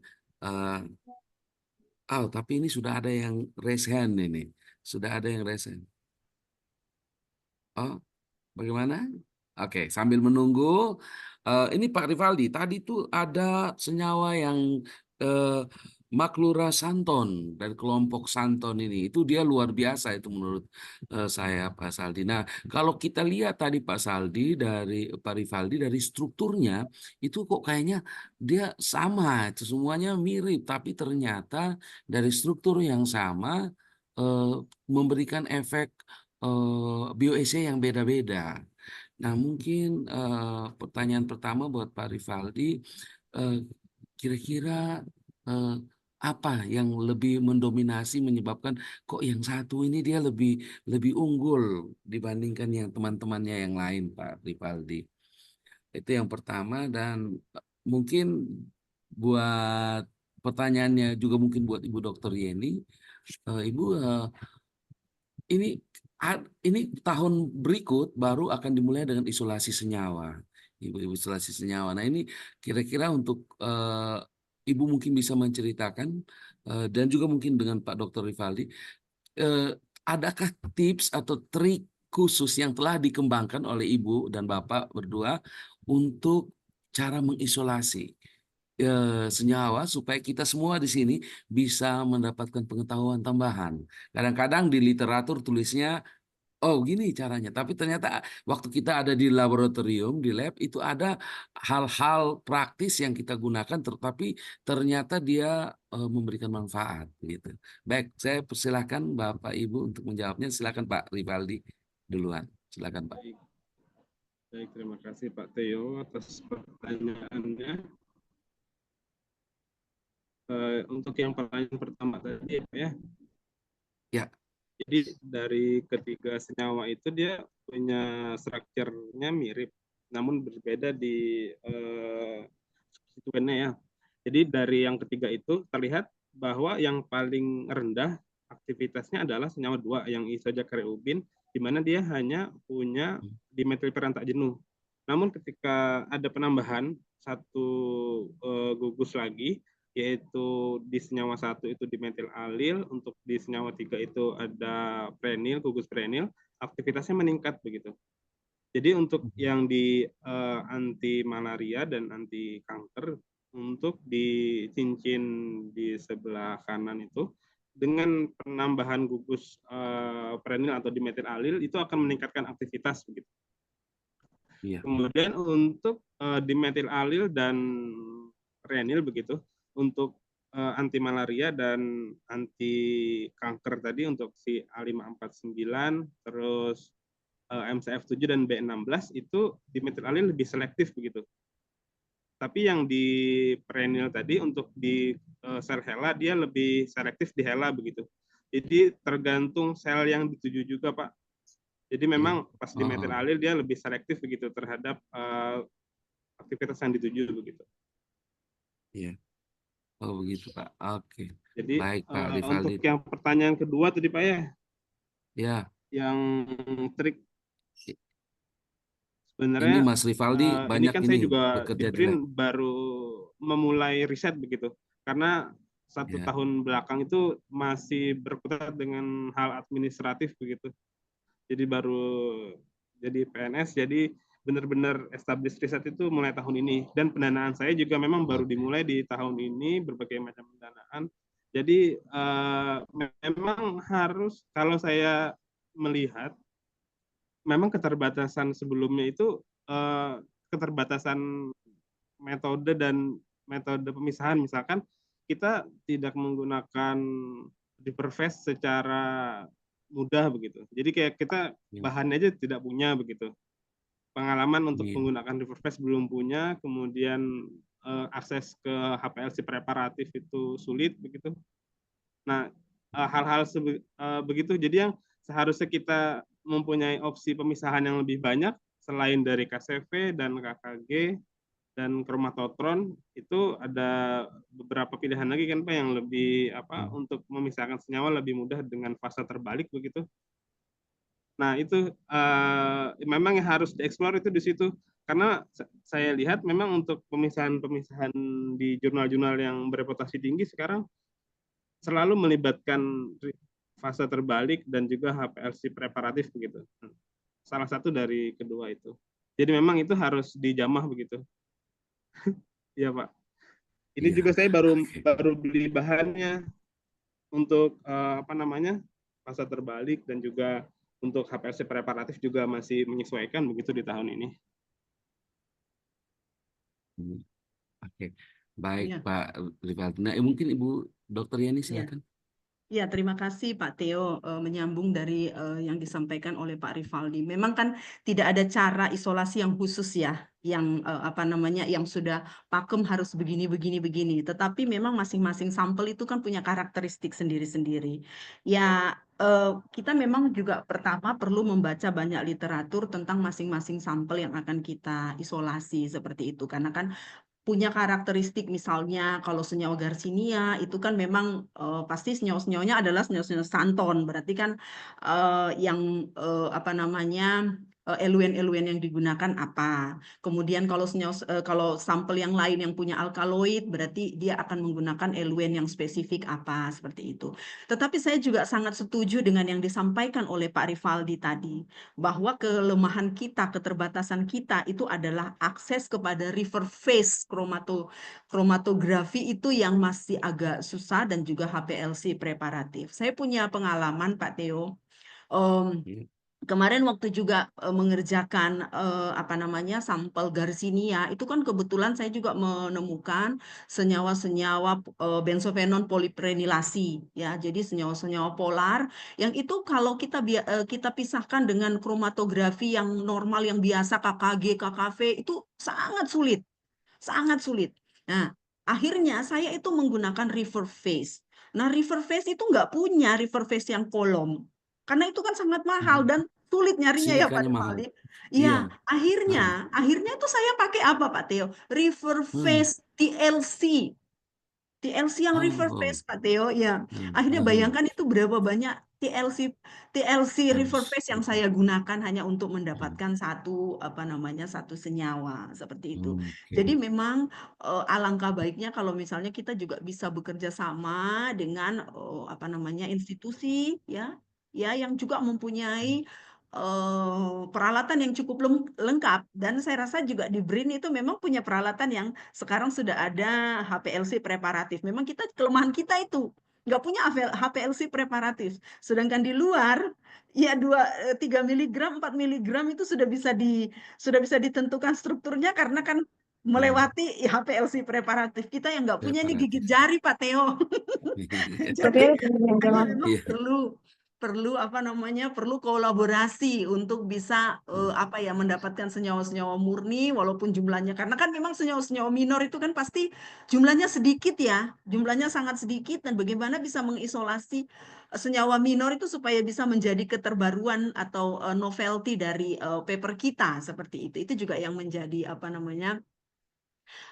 Tapi ini sudah ada yang raise hand ini. Sudah ada yang raise hand. Oh, bagaimana? Oke, sambil menunggu, ini Pak Rivaldi, tadi tuh ada senyawa yang Maklura Santon dari kelompok Santon ini. Itu dia luar biasa itu menurut saya Pak Saldi. Nah, kalau kita lihat tadi Pak Rivaldi dari strukturnya itu kok kayaknya dia sama, itu semuanya mirip, tapi ternyata dari struktur yang sama memberikan efek bioassay yang beda-beda. Nah, mungkin pertanyaan pertama buat Pak Rivaldi, kira-kira apa yang lebih mendominasi menyebabkan kok yang satu ini dia lebih lebih unggul dibandingkan yang teman-temannya yang lain, Pak Rivaldi. Itu yang pertama, dan mungkin buat pertanyaannya juga mungkin buat Ibu Dokter Yeni, Ibu, ini tahun berikut baru akan dimulai dengan isolasi senyawa, Ibu isolasi senyawa. Nah ini kira-kira untuk Ibu mungkin bisa menceritakan dan juga mungkin dengan Pak Dokter Rivaldi, eh, adakah tips atau trik khusus yang telah dikembangkan oleh Ibu dan Bapak berdua untuk cara mengisolasi senyawa supaya kita semua di sini bisa mendapatkan pengetahuan tambahan. Kadang-kadang di literatur tulisnya, oh gini caranya, tapi ternyata waktu kita ada di laboratorium, di lab, itu ada hal-hal praktis yang kita gunakan, tetapi ternyata dia memberikan manfaat gitu. Baik, saya persilahkan Bapak Ibu untuk menjawabnya. Silakan Pak Rivaldi duluan. Silakan Pak. Baik, baik, terima kasih Pak Theo atas pertanyaannya. Untuk yang pertanyaan pertama tadi ya, Ya. jadi dari ketiga senyawa itu dia punya strukturnya mirip, namun berbeda di substituennya ya. Jadi dari yang ketiga itu terlihat bahwa yang paling rendah aktivitasnya adalah senyawa 2 yang isojakreubin, di mana dia hanya punya dimetilperan tak jenuh. Namun ketika ada penambahan satu gugus lagi, yaitu di senyawa 1 itu dimetil alil, untuk di senyawa 3 itu ada prenil, gugus prenil, aktivitasnya meningkat begitu. Jadi untuk yang di anti malaria dan anti kanker, untuk di cincin di sebelah kanan itu dengan penambahan gugus prenil atau dimetil alil itu akan meningkatkan aktivitas begitu. Iya. Kemudian untuk dimetil alil dan renil begitu, untuk anti malaria dan anti kanker tadi untuk si A549, terus MCF7 dan B16 itu dimetil alil lebih selektif begitu. Tapi yang di perenil tadi untuk di sel HeLa dia lebih selektif di HeLa begitu. Jadi tergantung sel yang dituju juga Pak. Jadi memang pas di metil alil dia lebih selektif begitu terhadap aktivitas yang dituju begitu. Iya. Oh begitu Pak. Oke. Jadi Baik Pak untuk Rivaldi. yang pertanyaan kedua tadi Pak ya, Ya. yang trik Ini sebenarnya Mas Rivaldi ini banyak kan ini saya juga di bekerja di lab. BRIN baru memulai riset begitu. Karena 1 Ya. tahun belakang itu masih berkutat dengan hal administratif begitu. Jadi baru jadi PNS, jadi benar-benar establish riset itu mulai tahun ini. Dan pendanaan saya juga memang baru dimulai di tahun ini, berbagai macam pendanaan. Jadi memang harus, kalau saya melihat, memang keterbatasan sebelumnya itu keterbatasan metode dan metode pemisahan. Misalkan kita tidak menggunakan Riverfast secara mudah begitu. Jadi kayak kita bahannya aja tidak punya begitu. Pengalaman untuk menggunakan Riverfast belum punya, kemudian akses ke HPLC preparatif itu sulit begitu. Nah, hal-hal begitu jadi yang seharusnya kita mempunyai opsi pemisahan yang lebih banyak selain dari KCV dan KKG dan kromatotron, itu ada beberapa pilihan lagi kan Pak yang lebih untuk memisahkan senyawa lebih mudah dengan fase terbalik begitu. Nah, itu memang yang harus dieksplor itu di situ. Karena saya lihat memang untuk pemisahan-pemisahan di jurnal-jurnal yang bereputasi tinggi sekarang selalu melibatkan fase terbalik dan juga HPLC preparatif begitu. Salah satu dari kedua itu. Jadi memang itu harus dijamah begitu. Iya Pak. Ini juga saya baru beli bahannya untuk fase terbalik dan juga untuk HPLC preparatif juga masih menyesuaikan begitu di tahun ini. Oke, baik Pak Rivaldi. Nah, mungkin Ibu Dokter Yani silakan. Ya, terima kasih Pak Theo. Menyambung dari yang disampaikan oleh Pak Rivaldi. Memang kan tidak ada cara isolasi yang khusus ya, yang apa namanya, yang sudah pakem harus begini, begini, begini. Tetapi memang masing-masing sampel itu kan punya karakteristik sendiri-sendiri. Ya, kita memang juga pertama perlu membaca banyak literatur tentang masing-masing sampel yang akan kita isolasi seperti itu. Karena kan punya karakteristik, misalnya kalau senyawa Garcinia itu kan memang pasti senyawa-senyawanya adalah senyawa-senyawa santon, berarti kan yang apa namanya, eluen-eluen yang digunakan apa. Kemudian kalau kalau sampel yang lain yang punya alkaloid, berarti dia akan menggunakan eluen yang spesifik apa, seperti itu. Tetapi saya juga sangat setuju dengan yang disampaikan oleh Pak Rivaldi tadi, bahwa kelemahan kita, keterbatasan kita itu adalah akses kepada river phase kromatografi itu yang masih agak susah, dan juga HPLC preparatif. Saya punya pengalaman Pak Theo. Kemarin waktu juga mengerjakan apa namanya, sampel Garcinia, itu kan kebetulan saya juga menemukan senyawa-senyawa benzofenon poliprenilasi ya. Jadi senyawa-senyawa polar yang itu kalau kita pisahkan dengan kromatografi yang normal yang biasa KKG, KKV itu sangat sulit, sangat sulit. Nah, akhirnya saya itu menggunakan river phase. Nah, river phase itu nggak punya river phase yang kolom. Karena itu kan sangat mahal dan sulit nyarinya ya Pak Silikanya mahal. Rivaldi. Iya. Iya, akhirnya itu saya pakai apa Pak Theo? River phase TLC. TLC yang river phase Pak Theo, ya. Akhirnya bayangkan itu berapa banyak TLC river phase yang saya gunakan hanya untuk mendapatkan satu apa namanya, satu senyawa seperti itu. Jadi memang alangkah baiknya kalau misalnya kita juga bisa bekerja sama dengan apa namanya, institusi ya yang juga mempunyai peralatan yang cukup lengkap, dan saya rasa juga di BRIN itu memang punya peralatan yang sekarang sudah ada HPLC preparatif. Memang kelemahan kita itu nggak punya HPLC preparatif. Sedangkan di luar ya 3 miligram, 4 miligram itu sudah bisa ditentukan strukturnya karena kan melewati HPLC preparatif. Kita yang nggak punya ini gigit jari Pak Theo. Jadi memang perlu apa namanya, perlu kolaborasi untuk bisa apa ya, mendapatkan senyawa-senyawa murni walaupun jumlahnya, karena kan memang senyawa-senyawa minor itu kan pasti jumlahnya sedikit ya, jumlahnya sangat sedikit, dan bagaimana bisa mengisolasi senyawa minor itu supaya bisa menjadi keterbaruan atau novelty dari paper kita seperti itu juga yang menjadi apa namanya,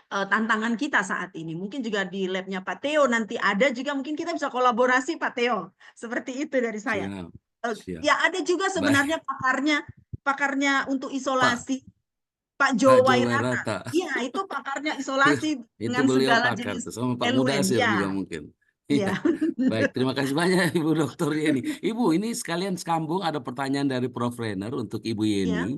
tantangan kita saat ini. Mungkin juga di labnya Pak Theo nanti ada juga, mungkin kita bisa kolaborasi Pak Theo. Seperti itu dari saya. Siap. Ya ada juga Baik. sebenarnya pakarnya untuk isolasi, Pak Pak Jo Jo Wairata. Wairata. Iya, itu pakarnya isolasi Itu dengan beliau segala pakar jenis sama Pak eluen. Mudasir Ya, juga mungkin. iya. Baik, terima kasih banyak Ibu Dr. Yeni. Ibu, ini sekalian sambung, ada pertanyaan dari Prof. Renner untuk Ibu Yeni.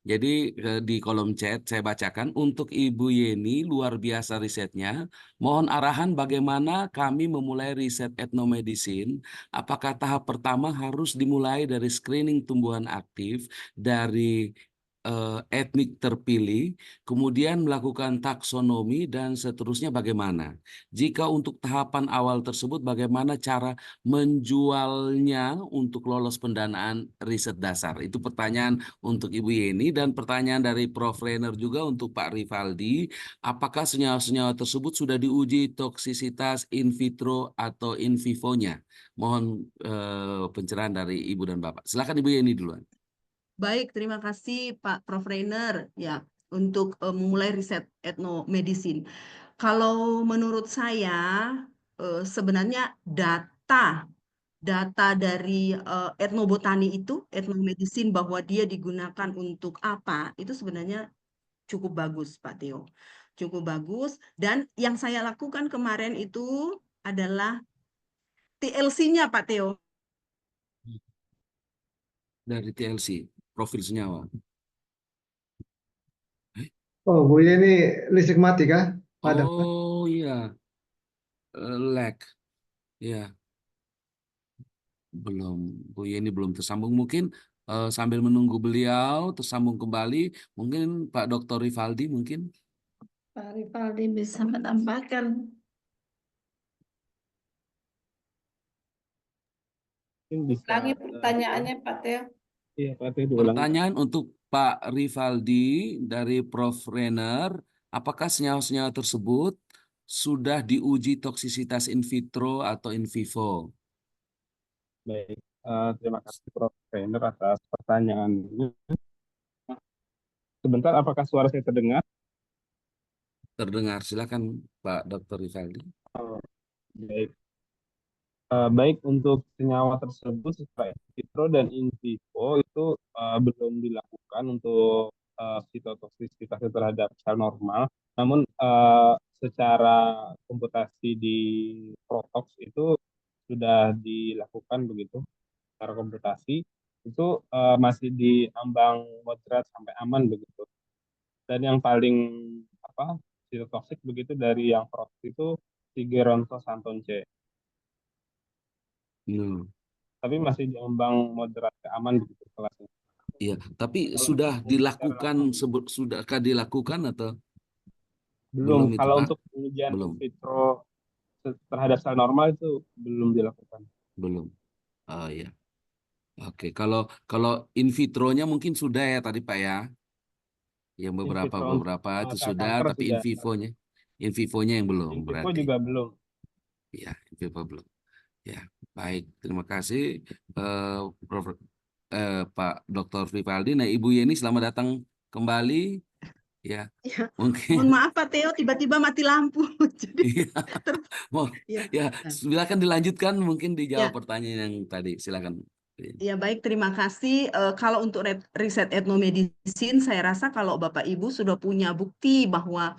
Jadi di kolom chat saya bacakan, untuk Ibu Yeni luar biasa risetnya. Mohon arahan bagaimana kami memulai riset etnomedicine. Apakah tahap pertama harus dimulai dari screening tumbuhan aktif dari etnik terpilih, kemudian melakukan taksonomi, dan seterusnya bagaimana? Jika untuk tahapan awal tersebut, bagaimana cara menjualnya untuk lolos pendanaan riset dasar? Itu pertanyaan untuk Ibu Yeni, dan pertanyaan dari Prof. Renner juga untuk Pak Rivaldi. Apakah senyawa-senyawa tersebut sudah diuji toksisitas in vitro atau in vivo-nya? Mohon pencerahan dari Ibu dan Bapak. Silakan Ibu Yeni duluan. Baik, terima kasih Pak Prof. Renner ya untuk memulai riset etnomedicine. Kalau menurut saya sebenarnya data dari etnobotani itu, etnomedicine, bahwa dia digunakan untuk apa, itu sebenarnya cukup bagus Pak Theo. Cukup bagus, dan yang saya lakukan kemarin itu adalah TLC-nya Pak Theo. Dari TLC, profil senyawa. Oh, Bu ini listrik mati kah? Padam. Oh iya, lag. Ya, belum. Bu Yeni belum tersambung. Mungkin sambil menunggu beliau tersambung kembali, mungkin Pak Dr. Rivaldi mungkin. Pak Rivaldi bisa menambahkan. Mungkin bisa Ulangi pertanyaannya, Pak Teo. iya Pak Teh diulang. Pertanyaan untuk Pak Rivaldi dari Prof. Renner, apakah senyawa-senyawa tersebut sudah diuji toksisitas in vitro atau in vivo? Baik, terima kasih Prof. Trainer atas pertanyaannya. Sebentar, apakah suara saya terdengar? Terdengar, silakan Pak Dr. Rivaldi. Oh, baik. Baik untuk senyawa tersebut secara in vitro dan in vivo itu belum dilakukan untuk sitotoksisitasnya terhadap sel normal. Namun secara komputasi di Protox itu sudah dilakukan begitu. Secara komputasi itu masih di ambang moderat sampai aman begitu. Dan yang paling apa sitotoksik begitu dari yang Protox itu si Geronto Santonce. Hmm. Tapi masih di ambang moderat ke aman begitu kelasnya. Iya, tapi Kalau sudah untuk secara dilakukan, langsung sudahkah dilakukan atau belum. belum itu Kalau Pak? untuk pengujian in Belum, vitro terhadap sel normal itu belum dilakukan. belum. Oh iya. Oke, kalau kalau in vitronya mungkin sudah ya tadi Pak ya. Yang In vitro untuk beberapa itu sel sudah, kanker tapi sudah. in vivonya yang belum In vivo berarti. juga belum. Ya, in vivo belum. Ya, baik. Terima kasih eh, Prof. Pak Dr. Vivaldi. Nah, Ibu Yeni selamat datang kembali. Ya, Ya, mungkin. mohon maaf Pak Teo, tiba-tiba mati lampu. Jadi Iya. ter- Mau ya. ya silakan dilanjutkan mungkin dijawab Ya, pertanyaan yang tadi. Silakan. ya baik, terima kasih. Kalau untuk riset etnomedicine, saya rasa kalau Bapak Ibu sudah punya bukti bahwa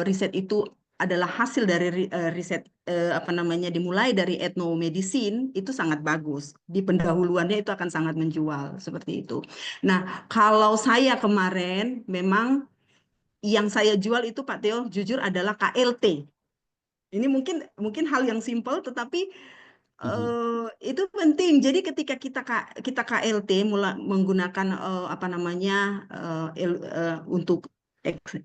riset itu adalah hasil dari riset apa namanya dimulai dari etnomedicine, itu sangat bagus. Di pendahuluannya itu akan sangat menjual seperti itu. Nah, kalau saya kemarin memang yang saya jual itu Pak Teo jujur adalah KLT. Ini mungkin mungkin hal yang simpel, tetapi Mhm. itu penting. Jadi ketika kita KLT mulai menggunakan apa namanya untuk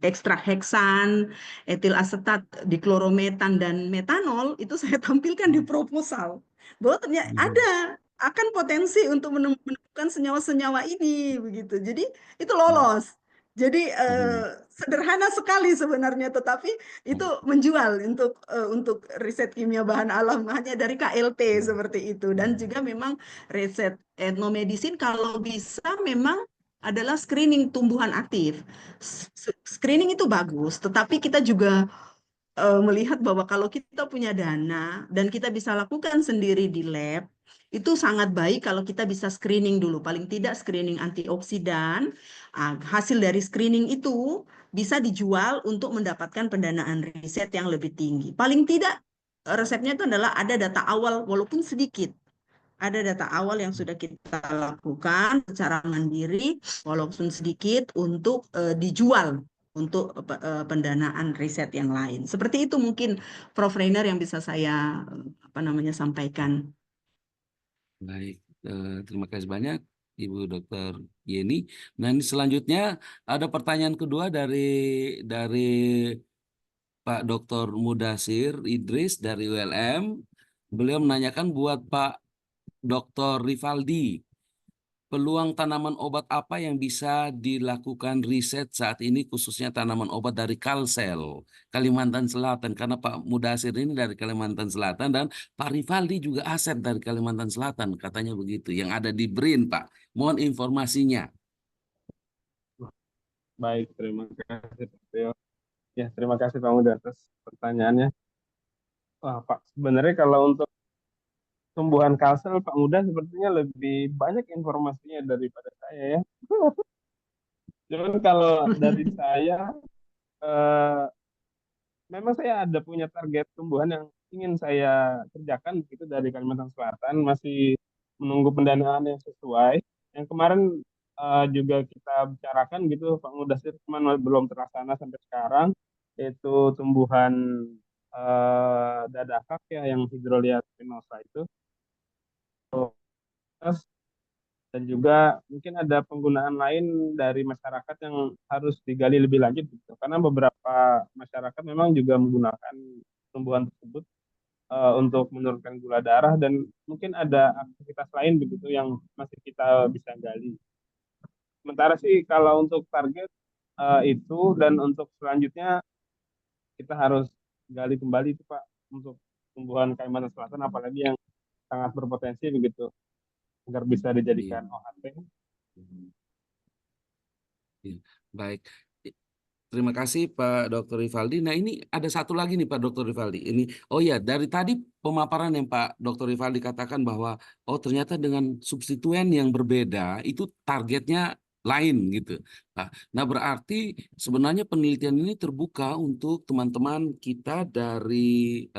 ekstrak heksan, etil asetat, diklorometan dan metanol itu saya tampilkan di proposal bahwa ternyata Mhm. ada akan potensi untuk menemukan senyawa-senyawa ini begitu. Jadi itu lolos. Jadi Mhm. sederhana sekali sebenarnya, tetapi itu menjual untuk riset kimia bahan alam hanya dari KLT Mhm. seperti itu. Dan juga memang riset etnomedicine kalau bisa memang adalah screening tumbuhan aktif. Screening itu bagus, tetapi kita juga melihat bahwa kalau kita punya dana dan kita bisa lakukan sendiri di lab, itu sangat baik kalau kita bisa screening dulu, paling tidak screening antioksidan. Hasil dari screening itu bisa dijual untuk mendapatkan pendanaan riset yang lebih tinggi. Paling tidak resepnya itu adalah ada data awal walaupun sedikit. Ada data awal yang sudah kita lakukan secara mandiri walaupun sedikit untuk dijual untuk pendanaan riset yang lain. Seperti itu mungkin Prof. Reiner yang bisa saya apa namanya sampaikan. Baik, terima kasih banyak Ibu Dr. Yeni. Nah, ini selanjutnya ada pertanyaan kedua dari Pak Dr. Mudasir Idris dari ULM. Beliau menanyakan buat Pak Dr. Rivaldi, peluang tanaman obat apa yang bisa dilakukan riset saat ini khususnya tanaman obat dari Kalsel, Kalimantan Selatan. Karena Pak Mudasir ini dari Kalimantan Selatan dan Pak Rivaldi juga aset dari Kalimantan Selatan, katanya begitu. Yang ada di BRIN, Pak. Mohon informasinya. Baik, terima kasih Pak Teo. Ya, terima kasih Pak Muda atas pertanyaannya. Wah, Pak, sebenarnya kalau untuk tumbuhan kalsel Pak Muda sepertinya lebih banyak informasinya daripada saya ya. Cuman kalau dari saya eh, memang saya ada punya target tumbuhan yang ingin saya kerjakan begitu dari Kalimantan Selatan, masih menunggu pendanaan yang sesuai. Yang kemarin juga kita bicarakan gitu, Pak Mudasir, cuman belum terlaksana sampai sekarang, yaitu tumbuhan dadakak ya, yang Hydrolia spinosa itu. Terus, dan juga mungkin ada penggunaan lain dari masyarakat yang harus digali lebih lanjut gitu. Karena beberapa masyarakat memang juga menggunakan tumbuhan tersebut untuk menurunkan gula darah, dan mungkin ada aktivitas lain begitu yang masih kita bisa gali. Sementara sih kalau untuk target itu, dan untuk selanjutnya kita harus gali kembali itu Pak, untuk tumbuhan Kalimantan Selatan apalagi yang sangat berpotensi begitu agar bisa Iya. dijadikan OHT. Iya. Baik. Terima kasih Pak Dr. Rivaldi. Nah, ini ada satu lagi nih Pak Dr. Rivaldi. Oh ya, dari tadi pemaparan yang Pak Dr. Rivaldi katakan bahwa ternyata dengan substituen yang berbeda itu targetnya lain gitu. Nah, berarti sebenarnya penelitian ini terbuka untuk teman-teman kita dari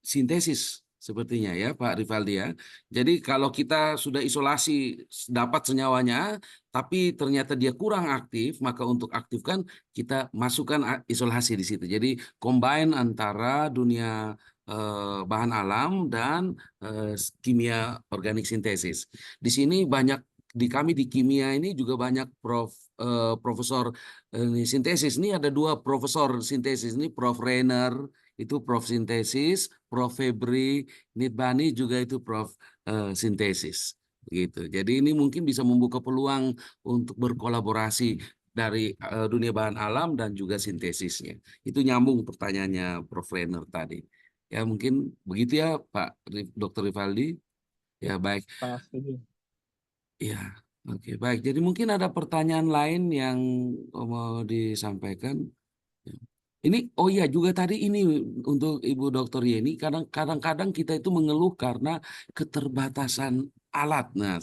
sintesis sepertinya ya Pak Rivaldi ya. Jadi kalau kita sudah isolasi dapat senyawanya, tapi ternyata dia kurang aktif, maka untuk aktifkan kita masukkan isolasi di situ. Jadi combine antara dunia bahan alam dan kimia organik sintesis. Di sini banyak kami di kimia ini juga banyak profesor sintesis. Ini ada 2 profesor sintesis ini, Prof. Rainer itu Prof. Sintesis, Prof. Febri Nitbani juga itu Prof. Sintesis. Gitu. Jadi ini mungkin bisa membuka peluang untuk berkolaborasi dari dunia bahan alam dan juga sintesisnya. Itu nyambung pertanyaannya Prof. Renner tadi. Ya mungkin begitu ya Pak Dr. Rivaldi. Ya baik. Sangat setuju. Ya, oke baik. Jadi mungkin ada pertanyaan lain yang mau disampaikan. Ini, oh ya juga tadi ini untuk Ibu Dr. Yeni, kadang-kadang kita itu mengeluh karena keterbatasan alat. Nah,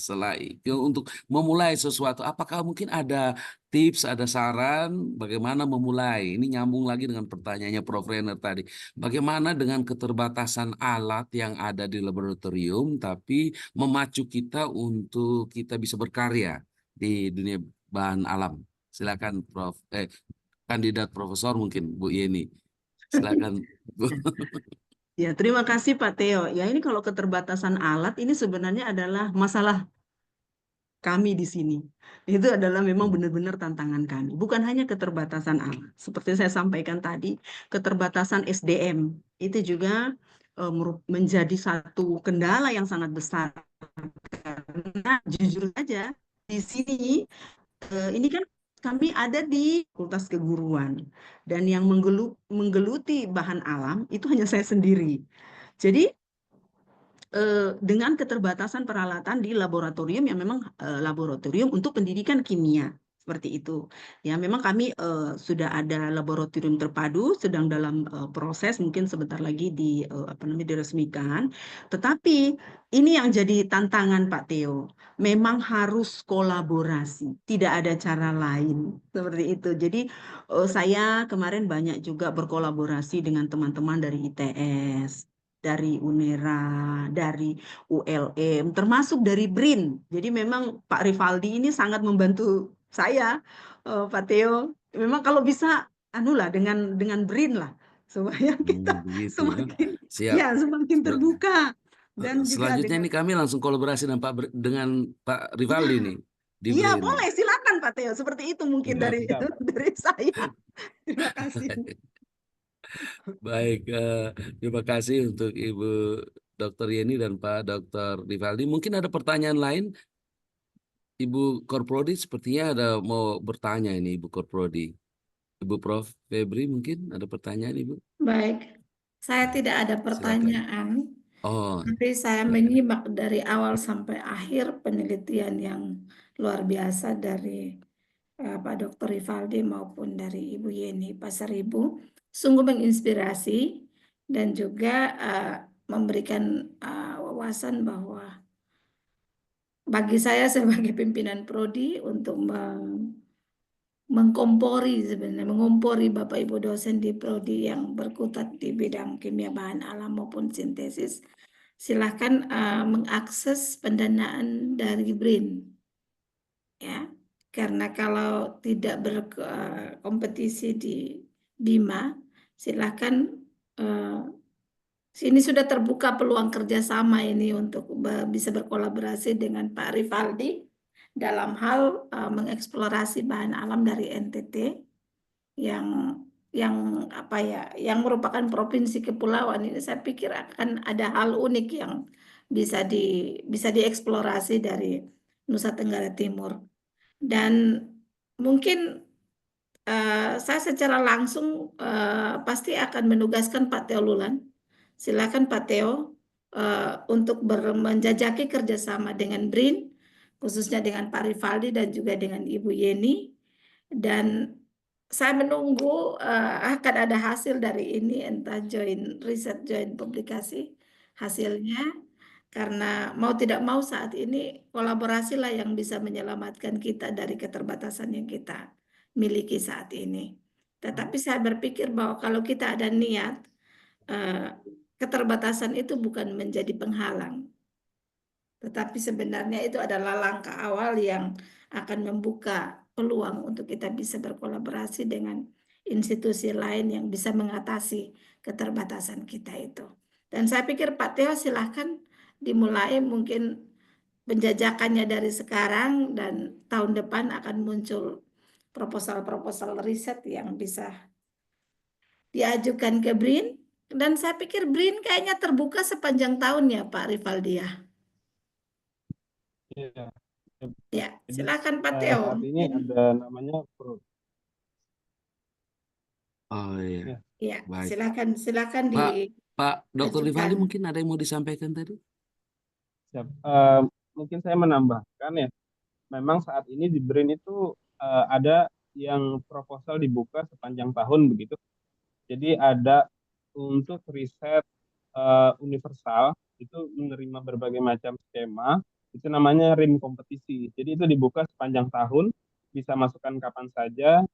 untuk memulai sesuatu, apakah mungkin ada tips, ada saran bagaimana memulai? Ini nyambung lagi dengan pertanyaannya Prof. Renner tadi. Bagaimana dengan keterbatasan alat yang ada di laboratorium, tapi memacu kita untuk kita bisa berkarya di dunia bahan alam? Silakan Prof. Kandidat profesor mungkin Bu Yeni. Silakan Bu. Ya, terima kasih Pak Theo. Ya, ini kalau keterbatasan alat ini sebenarnya adalah masalah kami di sini. Itu adalah memang benar-benar tantangan kami. Bukan hanya keterbatasan alat. Seperti saya sampaikan tadi, keterbatasan SDM itu juga menjadi satu kendala yang sangat besar. Karena jujur saja di sini ini kan kami ada di Fakultas Keguruan, dan yang menggeluti bahan alam itu hanya saya sendiri. Jadi dengan keterbatasan peralatan di laboratorium yang memang laboratorium untuk pendidikan kimia seperti itu. Ya, memang kami sudah ada laboratorium terpadu, sedang dalam proses, mungkin sebentar lagi diresmikan. Tetapi ini yang jadi tantangan Pak Theo. Memang harus kolaborasi, tidak ada cara lain seperti itu. Jadi saya kemarin banyak juga berkolaborasi dengan teman-teman dari ITS, dari UNERA, dari ULM, termasuk dari BRIN. Jadi memang Pak Rivaldi ini sangat membantu saya, Pak Theo. Memang kalau bisa, dengan BRIN lah, supaya kita Begitu ya. semakin Siap. semakin terbuka. Dan juga Selanjutnya ini kami langsung kolaborasi dengan Pak Rivaldi nih di iya, BRIN. boleh, silakan Pak Theo. Seperti itu mungkin dari saya. Terima kasih. Baik, terima kasih untuk Ibu Dr. Yeni dan Pak Dr. Rivaldi. Mungkin ada pertanyaan lain? Ibu Korprodi sepertinya ada mau bertanya ini Ibu Korprodi. Ibu Prof. Febri mungkin ada pertanyaan Ibu? Baik, saya tidak ada Silakan. pertanyaan, tapi saya menyimak dari awal sampai akhir penelitian yang luar biasa dari Pak Dr. Rivaldi maupun dari Ibu Yeni Pasaribu. Sungguh menginspirasi dan juga memberikan wawasan bahwa bagi saya sebagai pimpinan prodi untuk mengompori Bapak Ibu dosen di prodi yang berkutat di bidang kimia bahan alam maupun sintesis, silahkan mengakses pendanaan dari BRIN, ya. Karena kalau tidak berkompetisi di BIMA, silahkan sini sudah terbuka peluang kerjasama ini untuk bisa berkolaborasi dengan Pak Rivaldi dalam hal mengeksplorasi bahan alam dari NTT yang yang apa ya, yang merupakan provinsi kepulauan ini, saya pikir akan ada hal unik yang bisa dieksplorasi dari Nusa Tenggara Timur. Dan mungkin saya secara langsung pasti akan menugaskan Pak Teo Lulan. Silakan Pak Teo untuk menjajaki kerjasama dengan BRIN, khususnya dengan Pak Rivaldi dan juga dengan Ibu Yeni. Dan saya menunggu akan ada hasil dari ini, entah joint riset, joint publikasi hasilnya. Karena mau tidak mau saat ini kolaborasilah yang bisa menyelamatkan kita dari keterbatasan yang kita miliki saat ini. Tetapi saya berpikir bahwa kalau kita ada niat, keterbatasan itu bukan menjadi penghalang. Tetapi sebenarnya itu adalah langkah awal yang akan membuka peluang untuk kita bisa berkolaborasi dengan institusi lain yang bisa mengatasi keterbatasan kita itu. Dan saya pikir Pak Teo silahkan dimulai mungkin penjajakannya dari sekarang, dan tahun depan akan muncul proposal-proposal riset yang bisa diajukan ke BRIN. Dan saya pikir BRIN kayaknya terbuka sepanjang tahun ya Pak Rivaldi ya. Iya. Ya, Jadi silakan Pak Teo. saat ini ada namanya Oh iya, ya. Ya, baik. silakan Pak Dr. Rivaldi diajukan. mungkin ada yang mau disampaikan tadi? Siap. Mungkin saya menambahkan ya, memang saat ini di BRIN itu ada yang proposal dibuka sepanjang tahun begitu. Jadi ada untuk riset universal itu menerima berbagai macam skema, itu namanya RIM kompetisi. Jadi itu dibuka sepanjang tahun, bisa masukkan kapan saja.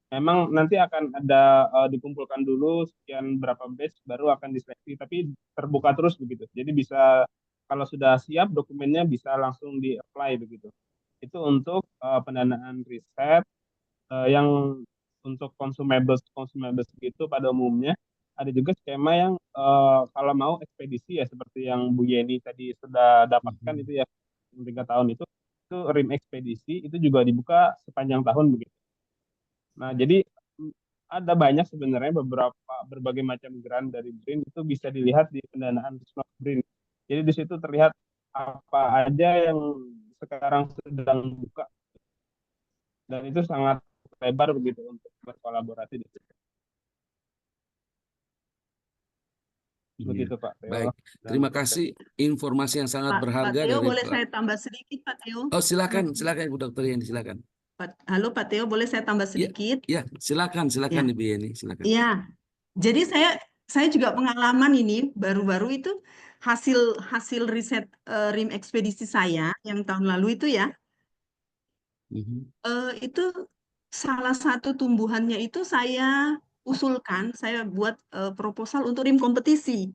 Memang nanti akan ada dikumpulkan dulu sekian berapa batch baru akan diseleksi, tapi terbuka terus begitu. Jadi bisa kalau sudah siap dokumennya bisa langsung di-apply begitu. Itu untuk pendanaan riset yang untuk consumables gitu pada umumnya. Ada juga skema yang kalau mau ekspedisi ya seperti yang Bu Yeni tadi sudah dapatkan itu ya 3 tahun itu RIM ekspedisi itu juga dibuka sepanjang tahun begitu. Nah, jadi ada banyak sebenarnya berbagai macam grant dari BRIN itu bisa dilihat di pendanaan Risma BRIN. Jadi di situ terlihat apa aja yang sekarang sedang buka dan itu sangat lebar begitu untuk berkolaborasi di situ. Begitu Pak Teo. Baik, terima kasih informasi yang sangat Pak berharga Teo, dari boleh Pak. saya tambah sedikit, Pak Teo? Oh, silakan Ibu Dokter Yeni, silakan. Halo Pak Teo, boleh saya tambah sedikit? Ya, silakan Ya. Ibu Yeni, silakan. Iya, jadi saya juga pengalaman ini baru-baru itu hasil riset RIM ekspedisi saya yang tahun lalu itu ya, itu salah satu tumbuhannya itu saya usulkan, saya buat proposal untuk RIM kompetisi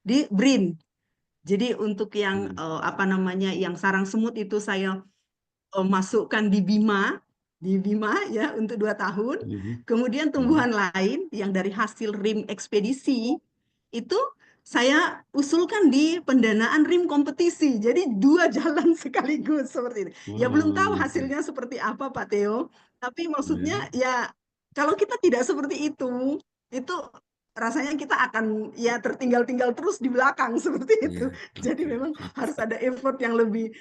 di BRIN. Jadi untuk yang apa namanya yang sarang semut itu saya masukkan di Bima ya untuk 2 tahun. Kemudian tumbuhan lain yang dari hasil RIM ekspedisi itu saya usulkan di pendanaan RIM kompetisi. Jadi 2 jalan sekaligus seperti ini. Ya belum tahu hasilnya seperti apa Pak Teo. Tapi maksudnya ya kalau kita tidak seperti itu rasanya kita akan ya tertinggal-tinggal terus di belakang seperti itu. Jadi memang harus ada effort yang lebih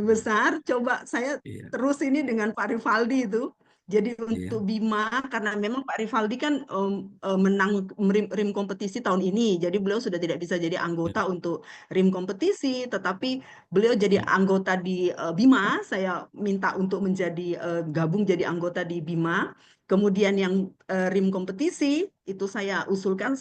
besar. Coba saya terus ini dengan Pak Rivaldi itu. Jadi untuk Bima, karena memang Pak Rivaldi kan menang RIM kompetisi tahun ini, jadi beliau sudah tidak bisa jadi anggota untuk RIM kompetisi, tetapi beliau jadi anggota di Bima. Saya minta untuk gabung jadi anggota di Bima. Kemudian yang RIM kompetisi itu saya usulkan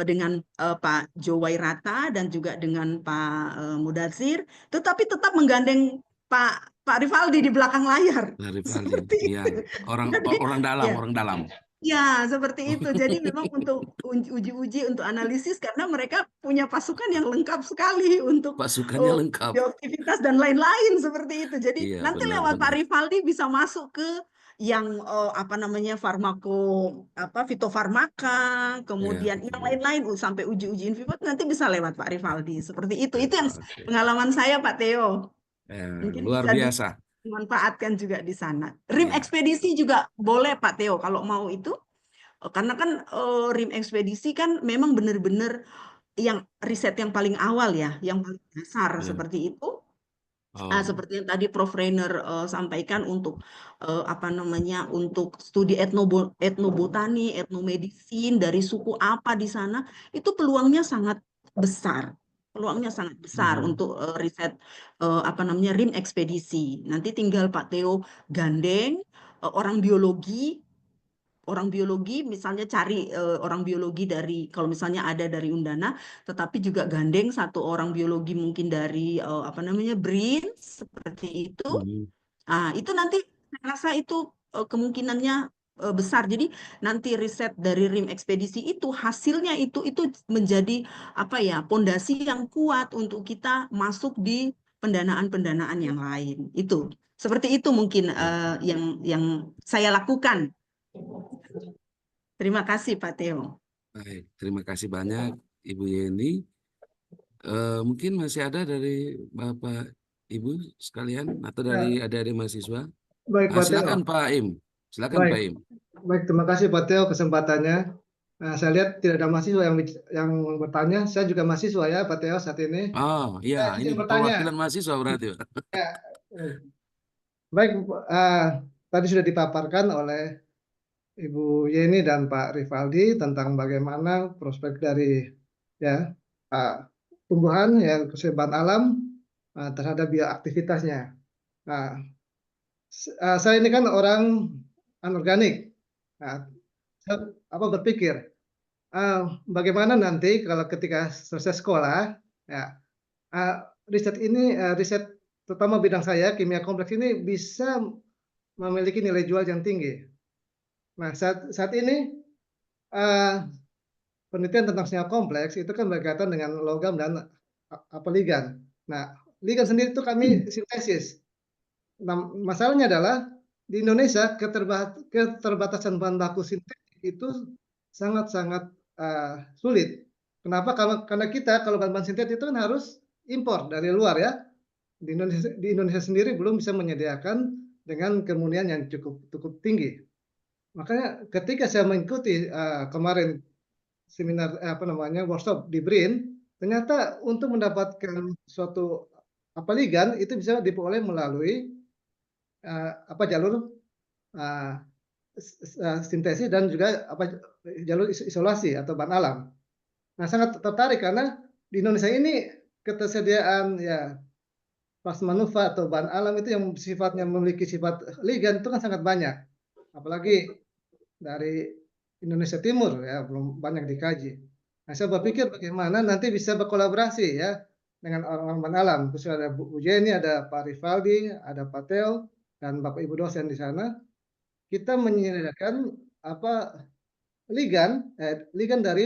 dengan Pak Jowairata dan juga dengan Pak Mudazir, tetapi tetap menggandeng Pak Rivaldi di belakang layar. Seperti itu. Orang dalam. Ya, seperti itu. Jadi memang untuk uji-uji, untuk analisis, karena mereka punya pasukan yang lengkap sekali untuk pasukannya lengkap, bioaktivitas dan lain-lain seperti itu. Jadi nanti lewat Pak Rivaldi bisa masuk ke yang apa namanya fitofarmaka, kemudian yang lain-lain sampai uji-uji in vivo nanti bisa lewat Pak Rivaldi. Seperti itu. Itu yang pengalaman saya Pak Teo. Mungkin luar biasa. Dimanfaatkan juga di sana. RIM ekspedisi juga boleh Pak Teo kalau mau itu Karena kan RIM ekspedisi kan memang benar-benar yang riset yang paling awal ya, yang paling dasar Ya. seperti itu. Oh. Seperti yang tadi Prof. Rainer sampaikan untuk apa namanya, untuk studi etnobotani, etnomedisin dari suku apa di sana, itu peluangnya sangat besar. Peluangnya sangat besar untuk riset apa namanya, RIM ekspedisi. Nanti tinggal Pak Theo gandeng orang biologi misalnya cari orang biologi dari, kalau misalnya ada dari Undana, tetapi juga gandeng satu orang biologi mungkin dari apa namanya, BRIN seperti itu. Itu nanti saya rasa itu kemungkinannya besar. Jadi nanti riset dari RIM ekspedisi itu hasilnya itu menjadi apa ya, pondasi yang kuat untuk kita masuk di pendanaan-pendanaan yang lain. Itu seperti itu mungkin yang saya lakukan. Terima kasih Pak Theo. Baik, terima kasih banyak Ibu Yeni. Mungkin masih ada dari Bapak Ibu sekalian atau dari adik-adik mahasiswa? Baik, Pak Theo. Silakan Pak Im. Silakan Baik. Pak Im. Baik, terima kasih Pak Theo kesempatannya. Nah, saya lihat tidak ada mahasiswa yang bertanya. Saya juga mahasiswa ya Pak Theo saat ini. Oh iya, Saya ini izin bertanya. perwakilan mahasiswa berarti, Pak. Ya. Baik, tadi sudah dipaparkan oleh Ibu Yeni dan Pak Rivaldi tentang bagaimana prospek dari ya tumbuhan ya keseimbangan alam terhadap bioaktivitasnya. Nah, saya ini kan orang anorganik. Nah, saya berpikir bagaimana nanti kalau ketika selesai sekolah ya riset ini riset terutama bidang saya kimia kompleks ini bisa memiliki nilai jual yang tinggi. Nah, saat ini penelitian tentang senyawa kompleks itu kan berkaitan dengan logam dan ligan. Nah, ligan sendiri itu kami sintesis. Nah, masalahnya adalah di Indonesia keterbatasan bahan baku sintetik itu sangat-sangat sulit. Kenapa? Karena kita kalau bahan-bahan sintetik itu kan harus impor dari luar ya. Di Indonesia sendiri belum bisa menyediakan dengan kemudian yang cukup tinggi. Makanya ketika saya mengikuti kemarin seminar workshop di BRIN, ternyata untuk mendapatkan suatu ligan itu bisa diperoleh melalui jalur sintesis dan juga jalur isolasi atau bahan alam. Nah, sangat tertarik karena di Indonesia ini ketersediaan ya plasma nuva atau bahan alam itu yang sifatnya memiliki sifat ligan itu kan sangat banyak. Apalagi dari Indonesia Timur ya belum banyak dikaji. Nah, saya berpikir bagaimana nanti bisa berkolaborasi ya dengan orang-orang bahan alam. Khususnya ada Bu Jenny, ada Pak Rivaldi, ada Pak Theo, dan Bapak Ibu dosen di sana. Kita menyediakan ligan dari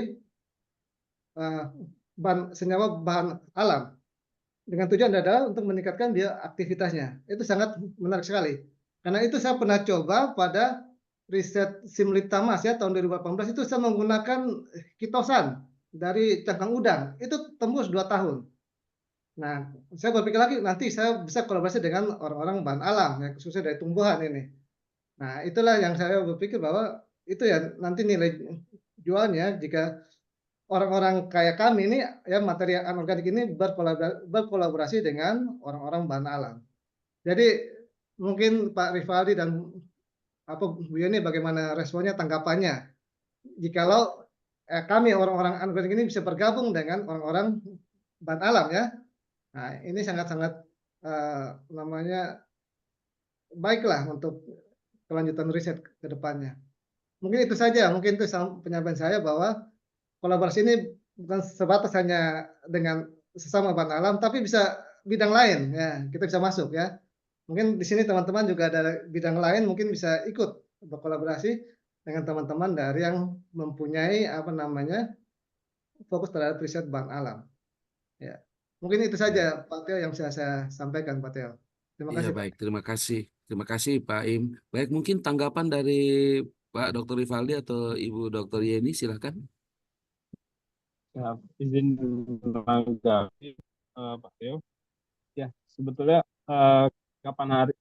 senyawa bahan alam dengan tujuan adalah untuk meningkatkan bioaktivitasnya. Itu sangat menarik sekali. Karena itu saya pernah coba pada riset Simliptamas ya tahun 2018 itu saya menggunakan kitosan dari cangkang udang. Itu tembus 2 tahun. Nah, saya berpikir lagi nanti saya bisa kolaborasi dengan orang-orang bahan alam ya khususnya dari tumbuhan ini. Nah, itulah yang saya berpikir bahwa itu ya nanti nilai jualnya jika orang-orang kayak kami ini ya materi anorganik ini berkolaborasi dengan orang-orang bahan alam. Jadi mungkin Pak Rivaldi dan Bu Yeni bagaimana responnya tanggapannya jikalau kami orang-orang anorganik ini bisa bergabung dengan orang-orang bahan alam ya. Nah, ini sangat-sangat baiklah untuk kelanjutan riset ke depannya. Mungkin itu saja, mungkin itu penyampaian saya bahwa kolaborasi ini bukan sebatas hanya dengan sesama bahan alam, tapi bisa bidang lain ya, kita bisa masuk ya. Mungkin di sini teman-teman juga ada bidang lain, mungkin bisa ikut berkolaborasi dengan teman-teman dari yang mempunyai fokus terhadap riset bahan alam. Ya, mungkin itu saja Pak Theo yang bisa saya sampaikan Pak Theo. Terima Iya kasih. baik, terima kasih Pak Im. Baik, mungkin tanggapan dari Pak Dr. Rivaldi atau Ibu Dr. Yeni, silakan. Ya, izin menanggapi Pak Theo. Ya, sebetulnya kapan hari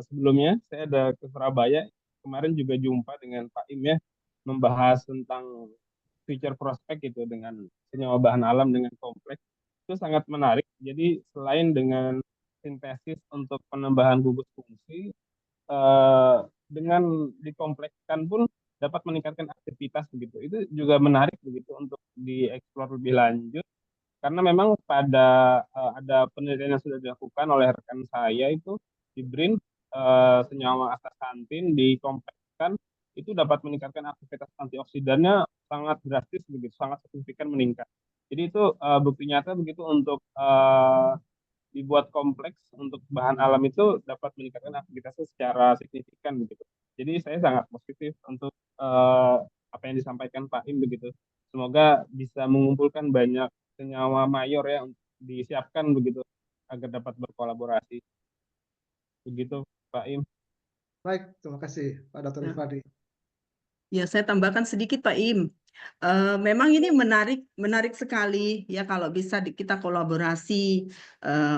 sebelumnya saya ada ke Surabaya, kemarin juga jumpa dengan Pak Im ya. membahas tentang future prospect gitu dengan senyawa bahan alam dengan kompleks itu sangat menarik. Jadi selain dengan sintesis untuk penambahan gugus fungsi, dengan dikomplekskan pun dapat meningkatkan aktivitas begitu. Itu juga menarik begitu untuk dieksplor lebih lanjut karena memang ada penelitian yang sudah dilakukan oleh rekan saya itu di BRIN, senyawa astaxanthin dikomplekskan itu dapat meningkatkan aktivitas antioksidannya sangat drastis begitu, sangat signifikan meningkat. Jadi itu bukti nyata begitu untuk dibuat kompleks untuk bahan alam itu dapat meningkatkan aktivitasnya secara signifikan begitu. Jadi saya sangat positif untuk apa yang disampaikan Pak Im begitu. Semoga bisa mengumpulkan banyak senyawa mayor ya untuk disiapkan begitu agar dapat berkolaborasi. Begitu Pak Im. Baik, terima kasih Pak Dr. Ya. Rifadi. Ya, saya tambahkan sedikit Pak Im. Memang ini menarik sekali ya kalau bisa kita kolaborasi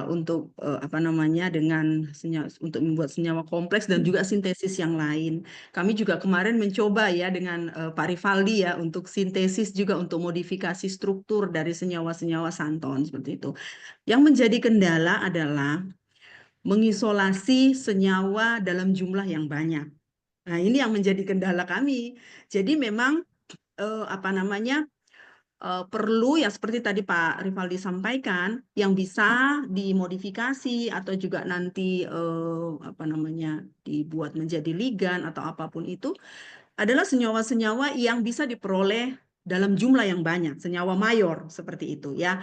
untuk apa namanya dengan untuk membuat senyawa kompleks dan juga sintesis yang lain. Kami juga kemarin mencoba ya dengan Pak Rivaldi ya untuk sintesis juga untuk modifikasi struktur dari senyawa-senyawa santon seperti itu. Yang menjadi kendala adalah mengisolasi senyawa dalam jumlah yang banyak. Nah, ini yang menjadi kendala kami. Jadi memang apa namanya perlu ya seperti tadi Pak Rivaldi sampaikan yang bisa dimodifikasi atau juga nanti apa namanya dibuat menjadi ligan atau apapun itu adalah senyawa-senyawa yang bisa diperoleh dalam jumlah yang banyak, senyawa mayor seperti itu ya.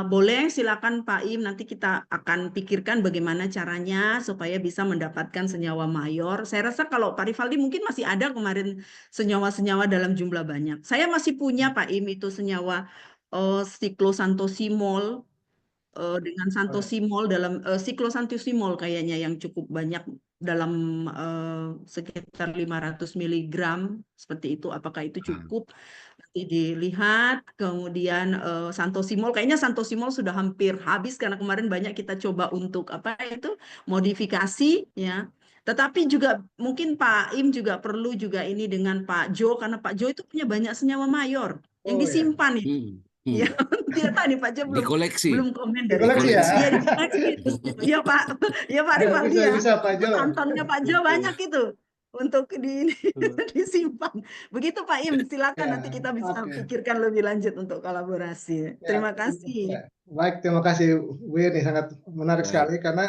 Boleh silakan Pak Im, nanti kita akan pikirkan bagaimana caranya supaya bisa mendapatkan senyawa mayor. Saya rasa kalau Pak Rivaldi mungkin masih ada kemarin senyawa-senyawa dalam jumlah banyak. Saya masih punya Pak Im itu senyawa siklosantosimol dengan santosimol dalam siklosantosimol kayaknya yang cukup banyak dalam sekitar 500 miligram seperti itu. Apakah itu cukup? Nanti dilihat. Kemudian santosimol, kayaknya santosimol sudah hampir habis karena kemarin banyak kita coba untuk apa itu modifikasi ya. Tetapi juga mungkin Pak Im juga perlu juga ini dengan Pak Jo karena Pak Jo itu punya banyak senyawa mayor yang Oh ya, disimpan itu. Ya, dia tadi Pak Jo Dikoleksi. belum komen dari dikoleksi ya. Iya, dikoleksi. Ya Pak, ya Pak Rivaldi ya. Bisa Pak Jo. Santonnya Pak Jo banyak itu untuk disimpan. Begitu Pak Im, silakan Ya, nanti kita bisa oke. pikirkan lebih lanjut untuk kolaborasi. Ya, Terima kasih. baik, terima kasih Bu Yeni, sangat menarik Baik. sekali karena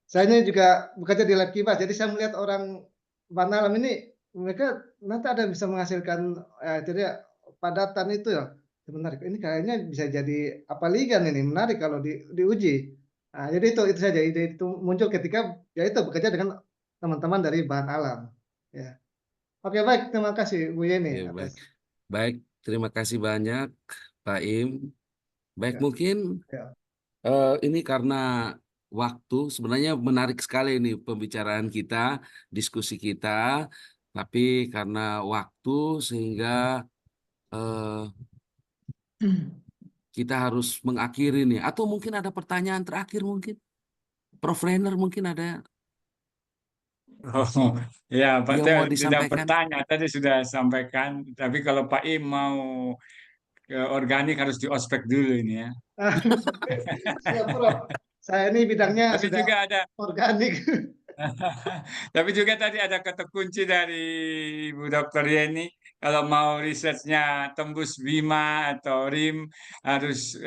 saya ini juga bekerja di lab kipas, jadi saya melihat orang bahan alam ini mereka nanti ada bisa menghasilkan jadi padatan itu ya menarik. Ini kayaknya bisa jadi apa ligan ini menarik kalau diuji. Nah, jadi itu saja ide itu muncul ketika ya itu bekerja dengan teman-teman dari bahan alam. Ya. Oke, baik, terima kasih Bu Yeni Ya, baik. atas. Baik, terima kasih banyak Pak Im. Baik, Ya. mungkin Ya. ini karena waktu sebenarnya menarik sekali ini pembicaraan kita, diskusi kita, tapi karena waktu sehingga kita harus mengakhiri nih. Atau mungkin ada pertanyaan terakhir mungkin, Prof. Renner mungkin ada Oh, ya Pak yang Teo mau tidak disampaikan. bertanya, tadi sudah sampaikan. Tapi kalau Pak Im mau ke organik harus di ospek dulu ini ya. Siap, Prof. Saya ini bidangnya Tapi sudah juga ada organik. Tapi juga tadi ada kata kunci dari Ibu Dr. Yeni, kalau mau risetnya tembus BIMA atau RIM harus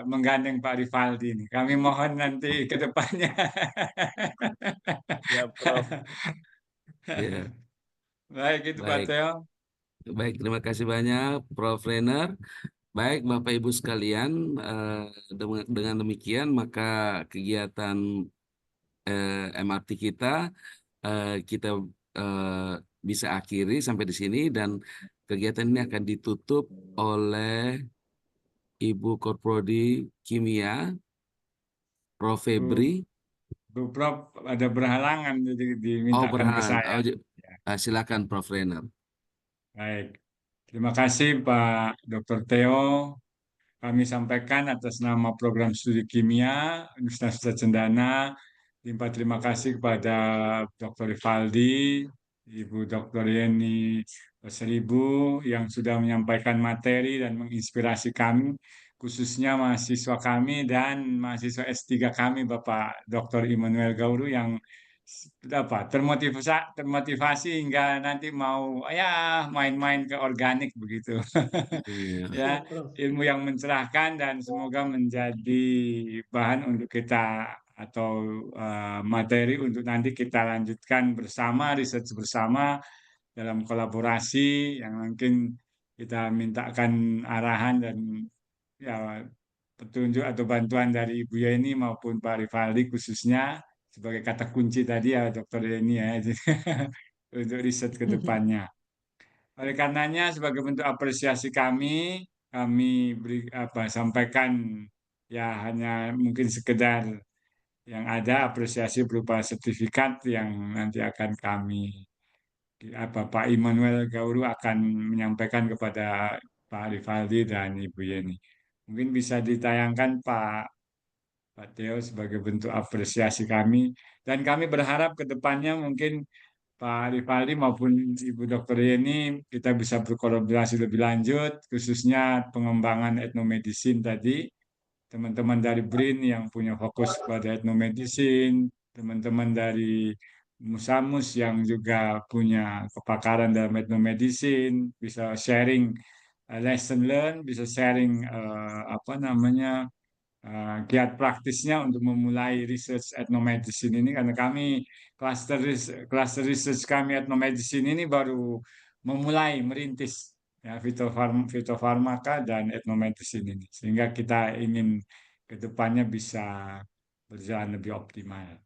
menggandeng Pak Rivaldi ini. Kami mohon nanti ke depannya. Ya Prof. Ya, Baik itu Pak baik. Teo. Baik, terima kasih banyak Prof. Renner. Baik, Bapak Ibu sekalian, dengan demikian maka kegiatan MRT kita bisa akhiri sampai di sini dan kegiatan ini akan ditutup oleh Ibu Korprodi Kimia, Prof. Febri. Bu Prof ada berhalangan jadi dimintakan ke saya. Silakan Prof. Renner. Baik. Terima kasih Pak Dr. Theo. Kami sampaikan atas nama program studi kimia Universitas Cendana. Terima kasih kepada Dr. Rivaldi Ibu Dr. Yeni Pasaribu yang sudah menyampaikan materi dan menginspirasi kami, khususnya mahasiswa kami dan mahasiswa S3 kami, Bapak Dr. Immanuel Gauru yang termotivasi hingga nanti mau ya main-main ke organik begitu. Iya. Ya, ilmu yang mencerahkan dan semoga menjadi bahan untuk kita atau materi untuk nanti kita lanjutkan bersama, riset bersama dalam kolaborasi yang mungkin kita mintakan arahan dan ya petunjuk atau bantuan dari Ibu Yeni maupun Pak Rivaldi khususnya sebagai kata kunci tadi ya Dokter Yeni ya untuk riset ke depannya. Oleh karenanya sebagai bentuk apresiasi kami sampaikan ya hanya mungkin sekedar yang ada apresiasi berupa sertifikat yang nanti akan Pak Immanuel Gauru akan menyampaikan kepada Pak Rivaldi dan Ibu Yeni. Mungkin bisa ditayangkan Pak Theo sebagai bentuk apresiasi kami dan kami berharap ke depannya mungkin Pak Rivaldi maupun Ibu Dr. Yeni kita bisa berkolaborasi lebih lanjut khususnya pengembangan etnomedicine tadi, teman-teman dari BRIN yang punya fokus pada etnomedicine, teman-teman dari Musamus yang juga punya kepakaran dalam etnomedicine, bisa sharing lesson learn, bisa sharing kiat praktisnya untuk memulai research etnomedicine ini karena kami cluster research kami etnomedicine ini baru memulai merintis ya fitofarmaka dan etnomedicine ini sehingga kita ingin ke depannya bisa berjalan lebih optimal.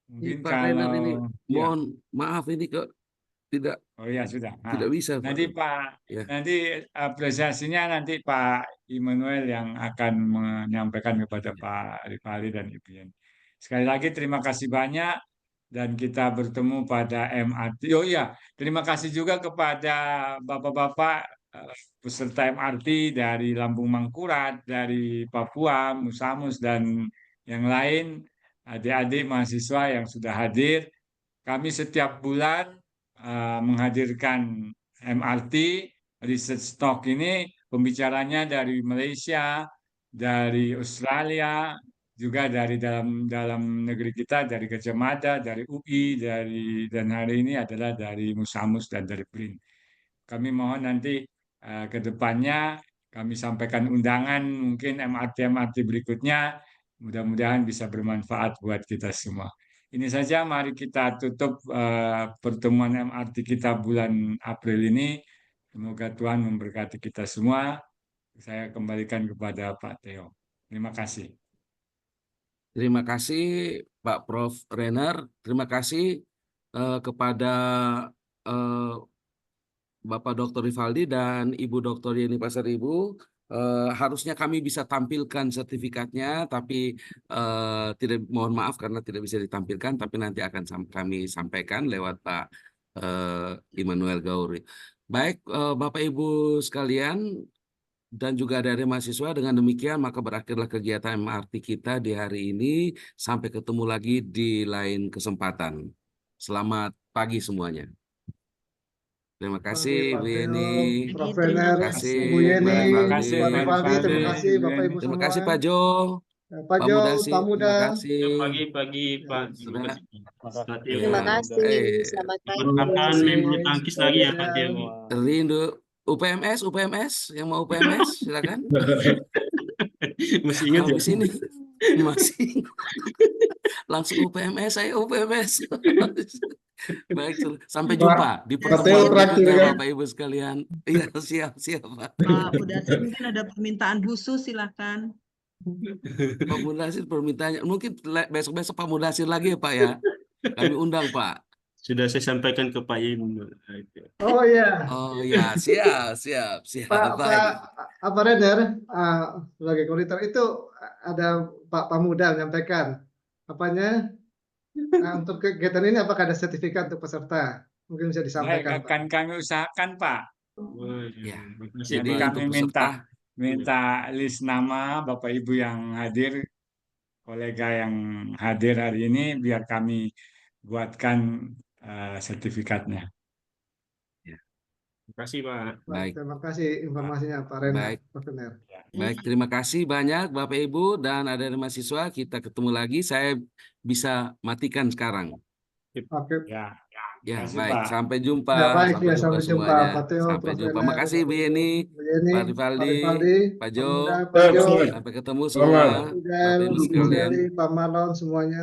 Mungkin Pak Renner ini ya. mohon maaf ini kok tidak Oh ya sudah. tidak bisa Pak. Nanti Pak, Ya. nanti apresiasinya nanti Pak Immanuel yang akan menyampaikan kepada Pak Rivaldi dan Ibu Yeni. Sekali lagi terima kasih banyak dan kita bertemu pada MRT. Oh iya, terima kasih juga kepada bapak-bapak peserta MRT dari Lampung Mangkurat, dari Papua, Musamus dan yang lain, adik-adik mahasiswa yang sudah hadir. Kami setiap bulan menghadirkan MRT Research Talk ini pembicaranya dari Malaysia, dari Australia, juga dari dalam negeri kita, dari Gajah Mada, dari UI, dan hari ini adalah dari Musamus dan dari BRIN. Kami mohon nanti ke depannya kami sampaikan undangan mungkin MRT berikutnya, mudah-mudahan bisa bermanfaat buat kita semua. Ini saja, mari kita tutup pertemuan MRT kita bulan April ini. Semoga Tuhan memberkati kita semua. Saya kembalikan kepada Pak Theo. Terima kasih. Terima kasih Pak Prof. Renner. Terima kasih kepada Bapak Dr. Rivaldi dan Ibu Dr. Yeni Pasaribu. Harusnya kami bisa tampilkan sertifikatnya, tapi tidak, mohon maaf karena tidak bisa ditampilkan, tapi nanti akan kami sampaikan lewat Pak Immanuel Gauri. Baik, Bapak Ibu sekalian dan juga dari mahasiswa, dengan demikian maka berakhirlah kegiatan MRT kita di hari ini. Sampai ketemu lagi di lain kesempatan. Selamat pagi semuanya. Terima kasih Bu Yeni. Prof. Terima Renner, kasih Bu Yeni, Terima kasih, Pak Pak Rivaldi, terima Rivaldi. kasih Bapak Ibu Terima semua. kasih Pak Jo. Pak Jo, Mudasi, Pak Muda. terima kasih. Pagi Pak. Sudah. Terima kasih. Eh, Selamat pagi. Berkatan main bulu tangkis lagi ya Pak Theo. rindu UPMS yang mau UPMS silakan. Masih ingat ya? Habis ini masih langsung UPMS, saya UPMS. Baik, sampai jumpa di pertemuan berikutnya Bapak Ibu sekalian. Iya, siap Pak. Pak Mudasir mungkin ada permintaan khusus, silakan. Pak Mudasir permintaannya mungkin besok-besok Pak Mudasir lagi ya Pak ya. Kami undang Pak. Sudah saya sampaikan ke Pak Im. Oh iya, Oh ya, siap. Pak Renner, sebagai koordinator itu ada Pak Muda menyampaikan apanya untuk kegiatan ini, apakah ada sertifikat untuk peserta? Mungkin bisa Baik, disampaikan, Pak. akan kami usahakan Pak. Ya. Jadi Jadi kami untuk peserta minta list nama Bapak Ibu yang hadir, kolega yang hadir hari ini biar kami buatkan sertifikatnya. Terima kasih, Pak. Baik. Terima kasih informasinya Pak Renat. Baik. Pak Renat. Baik, terima kasih banyak Bapak Ibu dan ada mahasiswa. Kita ketemu lagi. Saya bisa matikan sekarang. Oke. Ya, Ya, kasih, baik. Pak. Sampai jumpa. Ya, baik, Sampai ya, jumpa sampai jumpa semuanya. Pak Teo, Sampai Prof. jumpa. Renat, Makasih Bu Yeni, Bu Yeni, Pak Pak Rivaldi, Rivaldi, Pak Pak Jo. Muda, Pak Jo, Sampai ketemu semua Pak Bapak Ibu Bu sekalian. Sally, Pak Marlon, semuanya.